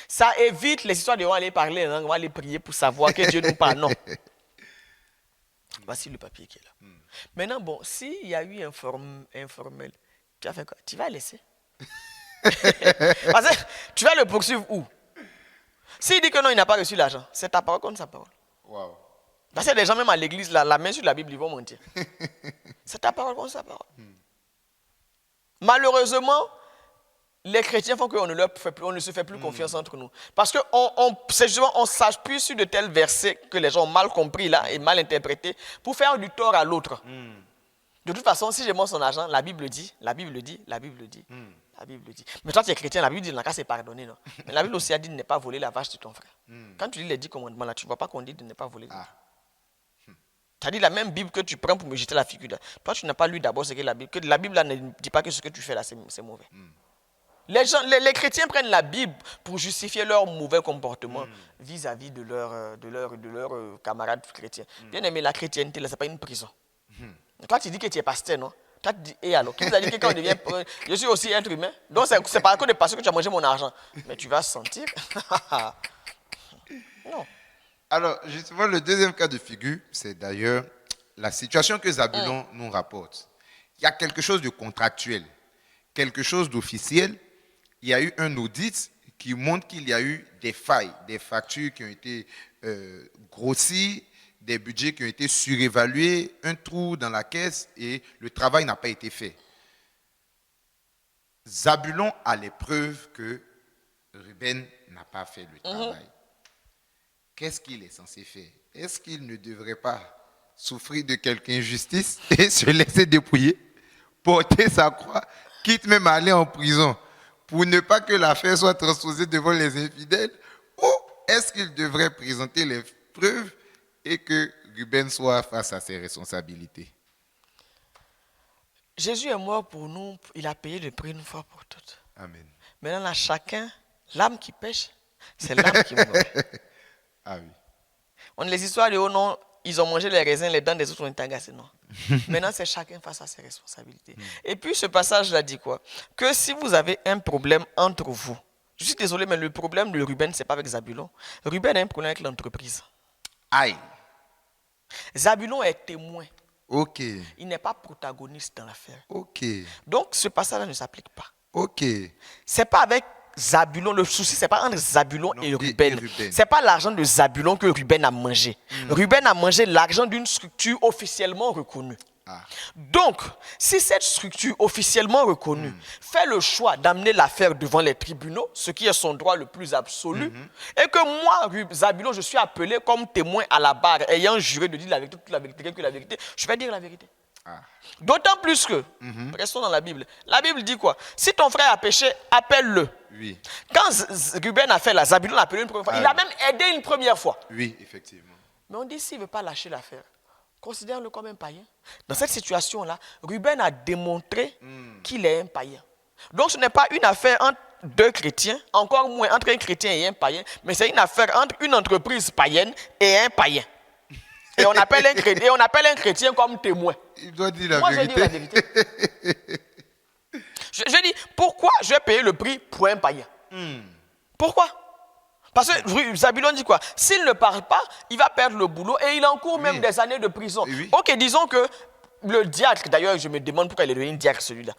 Ça évite les histoires de on va aller parler, on va aller prier pour savoir que Dieu nous parle. Non. Voici le papier qui est là. Maintenant, bon, s'il y a eu informel, tu as fait quoi? Tu vas laisser. Parce que tu vas le poursuivre où? S'il dit que non, il n'a pas reçu l'argent, c'est ta parole contre sa parole. Wow. Parce qu'il y a des gens même à l'église, la main sur la Bible, ils vont mentir. C'est ta parole contre sa parole. Malheureusement, les chrétiens font qu'on ne se fait plus confiance entre nous. Parce que on s'appuie sur de tels versets que les gens ont mal compris là et mal interprétés pour faire du tort à l'autre. De toute façon, si je montre son argent, la Bible dit, la Bible dit, la Bible dit, la Bible dit. Mais toi, tu es chrétien, la Bible dit, c'est pardonné, non? Mais la Bible aussi a dit de ne pas voler la vache de ton frère. Quand tu lis les 10 commandements là, tu ne vois pas qu'on dit de ne pas voler. Tu as dit la même Bible que tu prends pour me jeter la figure là. Toi, tu n'as pas lu d'abord ce que la Bible, que la Bible là ne dit pas que ce que tu fais là, c'est mauvais. Les chrétiens prennent la Bible pour justifier leur mauvais comportement vis-à-vis de leurs camarades chrétiens. Bien aimé, la chrétienté, ce n'est pas une prison. Toi, tu dis que tu es pasteur, non? Toi, tu dis, et alors? Qui vous a dit que quand on devient... Je suis aussi être humain. Donc, c'est pas à cause de pasteur que tu as mangé mon argent. Mais tu vas sentir. Non. Alors, justement, le deuxième cas de figure, c'est d'ailleurs la situation que Zabulon nous rapporte. Il y a quelque chose de contractuel, quelque chose d'officiel. Il y a eu un audit qui montre qu'il y a eu des failles, des factures qui ont été grossies, des budgets qui ont été surévalués, un trou dans la caisse et le travail n'a pas été fait. Zabulon a les preuves que Ruben n'a pas fait le travail. Qu'est-ce qu'il est censé faire? Est-ce qu'il ne devrait pas souffrir de quelque injustice et se laisser dépouiller, porter sa croix, quitte même à aller en prison pour ne pas que l'affaire soit transposée devant les infidèles? Ou est-ce qu'il devrait présenter les preuves et que Ruben soit face à ses responsabilités? Jésus est mort pour nous, il a payé le prix une fois pour toutes. Amen. Maintenant, là, chacun, l'âme qui pêche, c'est l'âme qui meurt. Ah oui. On a les histoires de oh non, ils ont mangé les raisins, les dents des autres ont été agacées. Non. Maintenant, c'est chacun face à ses responsabilités. Et puis, ce passage-là dit quoi? Que si vous avez un problème entre vous, je suis désolé, mais le problème de Ruben, ce n'est pas avec Zabulon. Ruben a un problème avec l'entreprise. Aïe. Zabulon est témoin. Ok. Il n'est pas protagoniste dans l'affaire. Ok. Donc, ce passage-là ne s'applique pas. Ok. Ce n'est pas avec Zabulon. Le souci, ce n'est pas entre Zabulon et Ruben. Ruben. Ce n'est pas l'argent de Zabulon que Ruben a mangé. Ruben a mangé l'argent d'une structure officiellement reconnue. Donc, si cette structure officiellement reconnue fait le choix d'amener l'affaire devant les tribunaux, ce qui est son droit le plus absolu, et que moi, Zabulon, je suis appelé comme témoin à la barre, ayant juré de dire la vérité, toute la vérité, que la vérité, je vais dire la vérité. D'autant plus que, restons dans la Bible, la Bible dit quoi? Si ton frère a péché, appelle-le. Oui. Quand Ruben a fait la Zabulon l'a appelé une première fois, il a même aidé une première fois. Oui, effectivement. Mais on dit s'il ne veut pas lâcher l'affaire, considère-le comme un païen. Dans cette situation-là, Ruben a démontré qu'il est un païen. Donc ce n'est pas une affaire entre deux chrétiens, encore moins entre un chrétien et un païen, mais c'est une affaire entre une entreprise païenne et un païen. Et on appelle un chrétien comme témoin. Il doit dire la Moi, vérité. je dis la vérité. Je dis, pourquoi je vais payer le prix pour un païen? Pourquoi? Parce que Zabulon dit quoi? S'il ne parle pas, il va perdre le boulot et il encourt même des années de prison. Oui. Ok, disons que le diacre, d'ailleurs, je me demande pourquoi il est devenu diacre celui-là.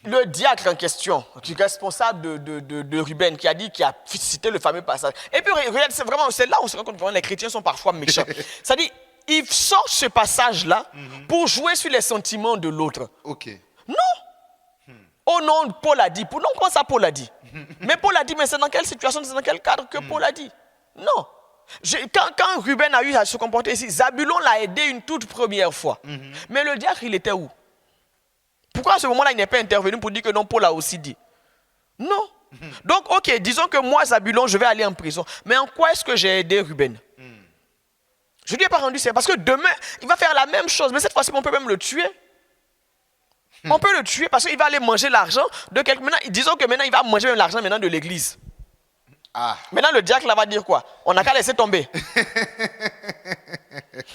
Le diacre en question, qui est responsable de Ruben, qui a dit, qui a cité le fameux passage. Et puis, regarde, c'est là où on se rend compte que les chrétiens sont parfois méchants. C'est-à-dire, il sort ce passage-là pour jouer sur les sentiments de l'autre. Ok. Non. Oh non, Paul a dit. Non, comment ça Paul a dit? Mais Paul a dit, mais c'est dans quelle situation, c'est dans quel cadre que Paul a dit? Non. Quand Ruben a eu à se comporter ici, Zabulon l'a aidé une toute première fois. Mais le diacre, il était où? Pourquoi à ce moment-là, il n'est pas intervenu pour dire que non, Paul a aussi dit? Non. Donc, ok, disons que moi, Zabulon, je vais aller en prison. Mais en quoi est-ce que j'ai aidé Ruben? Je ne lui ai pas rendu service parce que demain, il va faire la même chose. Mais cette fois-ci, on peut même le tuer. On peut le tuer parce qu'il va aller manger l'argent de quelqu'un. Maintenant, disons que maintenant, il va manger même l'argent maintenant de l'église. Ah. Maintenant, le diacre là va dire quoi? On n'a qu'à laisser tomber.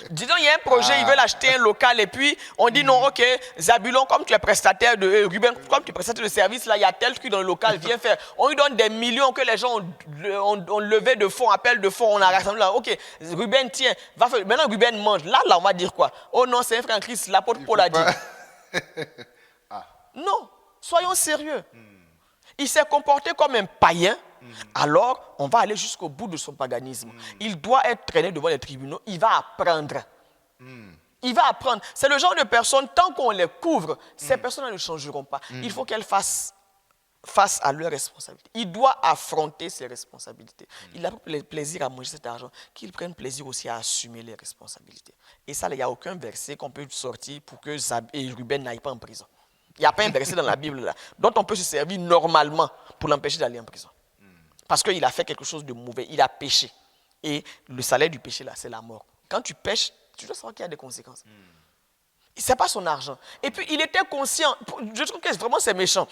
Disons, il y a un projet, ils veulent acheter un local et puis on dit non, ok, Zabulon, comme tu es prestataire de Ruben, comme tu es prestataire de service, là, il y a tel truc dans le local, viens faire. On lui donne des millions que les gens ont levé de fonds, appel de fonds, on a rassemblé là. Ok, Ruben, tiens, va faire. Maintenant, Ruben mange. Là, on va dire quoi? Oh non, c'est un frère en Christ, l'apôtre Paul a dit. Non, soyons sérieux. Il s'est comporté comme un païen. Alors, on va aller jusqu'au bout de son paganisme. Il doit être traîné devant les tribunaux. Il va apprendre. Il va apprendre. C'est le genre de personnes, tant qu'on les couvre, ces personnes ne changeront pas. Il faut qu'elles fassent face à leurs responsabilités. Il doit affronter ses responsabilités. Il a pris plaisir à manger cet argent, qu'il prenne plaisir aussi à assumer les responsabilités. Et ça, il n'y a aucun verset qu'on peut sortir pour que Ruben n'aille pas en prison. Il n'y a pas un verset dans la Bible là, dont on peut se servir normalement pour l'empêcher d'aller en prison. Parce qu'il a fait quelque chose de mauvais, il a péché. Et le salaire du péché, là, c'est la mort. Quand tu pêches, tu dois savoir qu'il y a des conséquences. Ce n'est pas son argent. Et puis, il était conscient. Je trouve que vraiment, c'est méchant.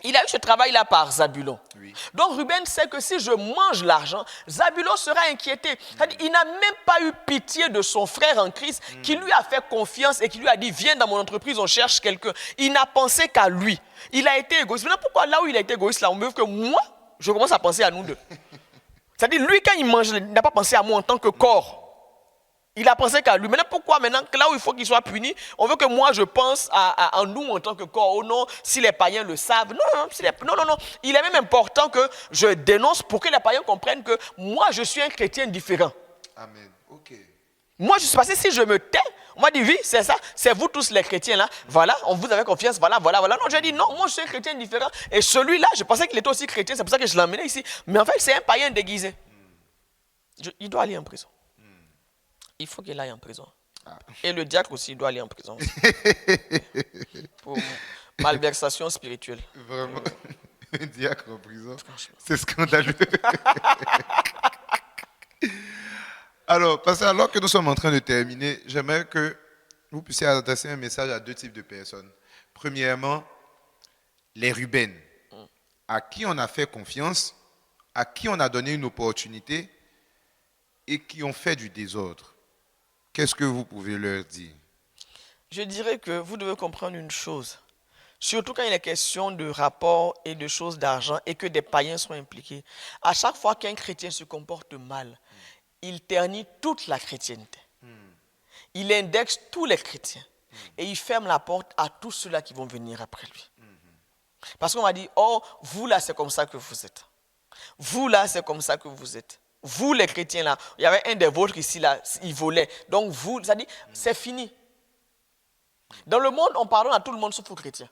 Il a eu ce travail-là par Zabulon. Oui. Donc, Ruben sait que si je mange l'argent, Zabulon sera inquiété. C'est-à-dire, il n'a même pas eu pitié de son frère en Christ qui lui a fait confiance et qui lui a dit, viens dans mon entreprise, on cherche quelqu'un. Il n'a pensé qu'à lui. Il a été égoïste. Maintenant, pourquoi là où il a été égoïste, là, on me veut que moi, je commence à penser à nous deux. C'est-à-dire, lui, quand il mange, il n'a pas pensé à moi en tant que corps. Il a pensé qu'à lui. Maintenant, pourquoi maintenant, là où il faut qu'il soit puni, on veut que moi, je pense à nous en tant que corps. Oh non, si les païens le savent. Non. Il est même important que je dénonce pour que les païens comprennent que moi, je suis un chrétien différent. Amen. Ok. Moi, je suis passé, si je me tais, on m'a dit, oui, c'est ça, c'est vous tous les chrétiens là, voilà, on vous avez confiance, voilà. Non, j'ai dit, non, moi je suis un chrétien différent. Et celui-là, je pensais qu'il était aussi chrétien, c'est pour ça que je l'ai emmené ici. Mais en fait, c'est un païen déguisé. Il doit aller en prison. Il faut qu'il aille en prison. Et le diacre aussi, il doit aller en prison. Pour malversation spirituelle. Vraiment, un diacre en prison, c'est scandaleux. Alors, parce que alors que nous sommes en train de terminer, j'aimerais que vous puissiez adresser un message à deux types de personnes. Premièrement, les Ruben, à qui on a fait confiance, à qui on a donné une opportunité et qui ont fait du désordre. Qu'est-ce que vous pouvez leur dire? Je dirais que vous devez comprendre une chose. Surtout quand il est question de rapports et de choses d'argent et que des païens sont impliqués. À chaque fois qu'un chrétien se comporte mal, il ternit toute la chrétienté. Il indexe tous les chrétiens. Et il ferme la porte à tous ceux-là qui vont venir après lui. Parce qu'on va dire, oh, vous là, c'est comme ça que vous êtes. Vous là, c'est comme ça que vous êtes. Vous les chrétiens là, il y avait un des vôtres ici là, il volait. Donc vous, ça dit, c'est fini. Dans le monde, on pardonne à tout le monde sauf aux chrétiens.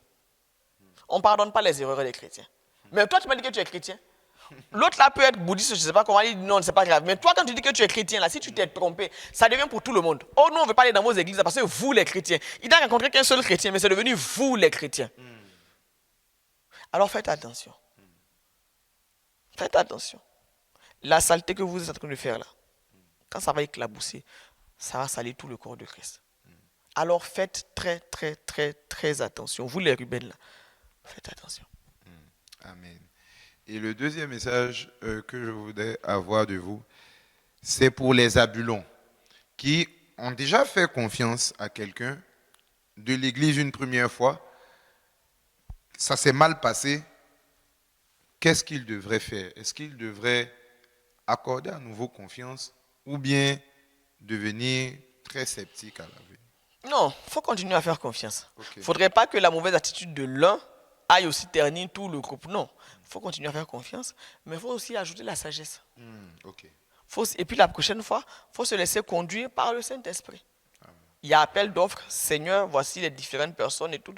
On ne pardonne pas les erreurs des chrétiens. Mais toi, tu m'as dit que tu es chrétien. L'autre là peut être bouddhiste, je ne sais pas comment, il dit non, c'est pas grave. Mais toi, quand tu dis que tu es chrétien, là, si tu t'es trompé, ça devient pour tout le monde. Oh non, on ne veut pas aller dans vos églises parce que vous les chrétiens. Il n'a rencontré qu'un seul chrétien, mais c'est devenu vous les chrétiens. Alors faites attention. Faites attention. La saleté que vous êtes en train de faire là, quand ça va éclabousser, ça va salir tout le corps de Christ. Alors faites très, très, très, très attention. Vous les Ruben là, faites attention. Amen. Et le deuxième message que je voudrais avoir de vous, c'est pour les Zabulons qui ont déjà fait confiance à quelqu'un de l'église une première fois. Ça s'est mal passé. Qu'est-ce qu'ils devraient faire? Est-ce qu'ils devraient accorder à nouveau confiance ou bien devenir très sceptiques à l'avenir? Non, il faut continuer à faire confiance. Il ne faudrait pas que la mauvaise attitude de l'un aille aussi ternir tout le groupe. Non, il faut continuer à faire confiance, mais il faut aussi ajouter la sagesse. Et puis la prochaine fois, il faut se laisser conduire par le Saint-Esprit. Il y a appel d'offres, Seigneur, voici les différentes personnes et tout.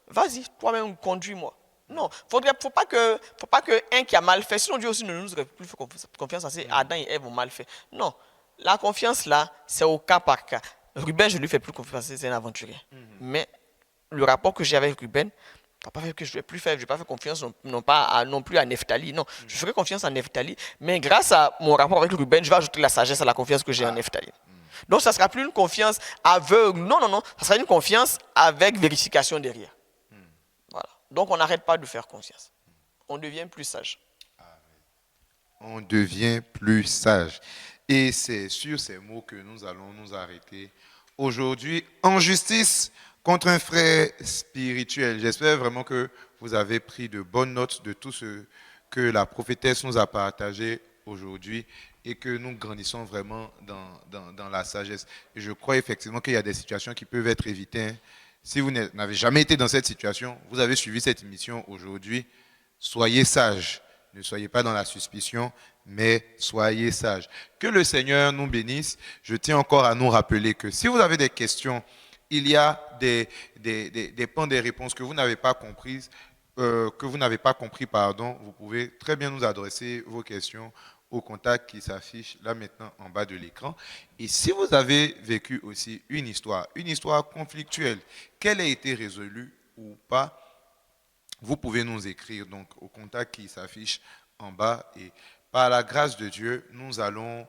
Vas-y, toi-même, conduis-moi. Non, il ne faut pas que un qui a mal fait, sinon Dieu aussi ne nous aurait plus fait confiance à ces Adam et Ève ont mal fait. Non, la confiance là, c'est au cas par cas. Ruben, je ne lui fais plus confiance, c'est un aventurier. Mais le rapport que j'ai avec Ruben, Ça va pas faire que je ne vais plus faire, je vais pas faire confiance non plus à Nephtali. Non, je ferai confiance à Nephtali, mais grâce à mon rapport avec Ruben, je vais ajouter la sagesse à la confiance que j'ai en Nephtali. Donc, ça ne sera plus une confiance aveugle. Non, non, non. Ça sera une confiance avec vérification derrière. Voilà. Donc, on n'arrête pas de faire confiance. On devient plus sage. On devient plus sage. Et c'est sur ces mots que nous allons nous arrêter aujourd'hui en justice contre un frère spirituel. J'espère vraiment que vous avez pris de bonnes notes de tout ce que la prophétesse nous a partagé aujourd'hui et que nous grandissons vraiment dans la sagesse. Et je crois effectivement qu'il y a des situations qui peuvent être évitées. Si vous n'avez jamais été dans cette situation, vous avez suivi cette émission aujourd'hui, soyez sages. Ne soyez pas dans la suspicion, mais soyez sages. Que le Seigneur nous bénisse. Je tiens encore à nous rappeler que si vous avez des questions, il y a des pans des réponses que vous n'avez pas comprises, vous pouvez très bien nous adresser vos questions au contact qui s'affiche là maintenant en bas de l'écran. Et si vous avez vécu aussi une histoire conflictuelle, qu'elle ait été résolue ou pas, vous pouvez nous écrire donc au contact qui s'affiche en bas et par la grâce de Dieu, nous allons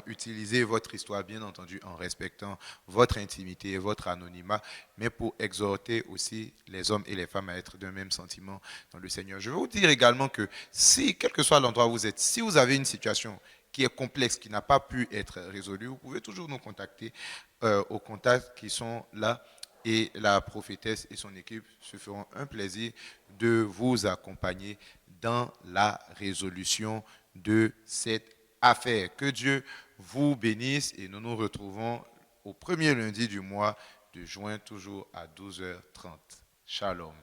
utiliser votre histoire, bien entendu, en respectant votre intimité et votre anonymat, mais pour exhorter aussi les hommes et les femmes à être d'un même sentiment dans le Seigneur. Je veux vous dire également que si, quel que soit l'endroit où vous êtes, si vous avez une situation qui est complexe, qui n'a pas pu être résolue, vous pouvez toujours nous contacter aux contacts qui sont là. Et la prophétesse et son équipe se feront un plaisir de vous accompagner dans la résolution de cette affaire. Que Dieu vous bénisse et nous nous retrouvons au premier lundi du mois de juin, toujours à 12h30. Shalom.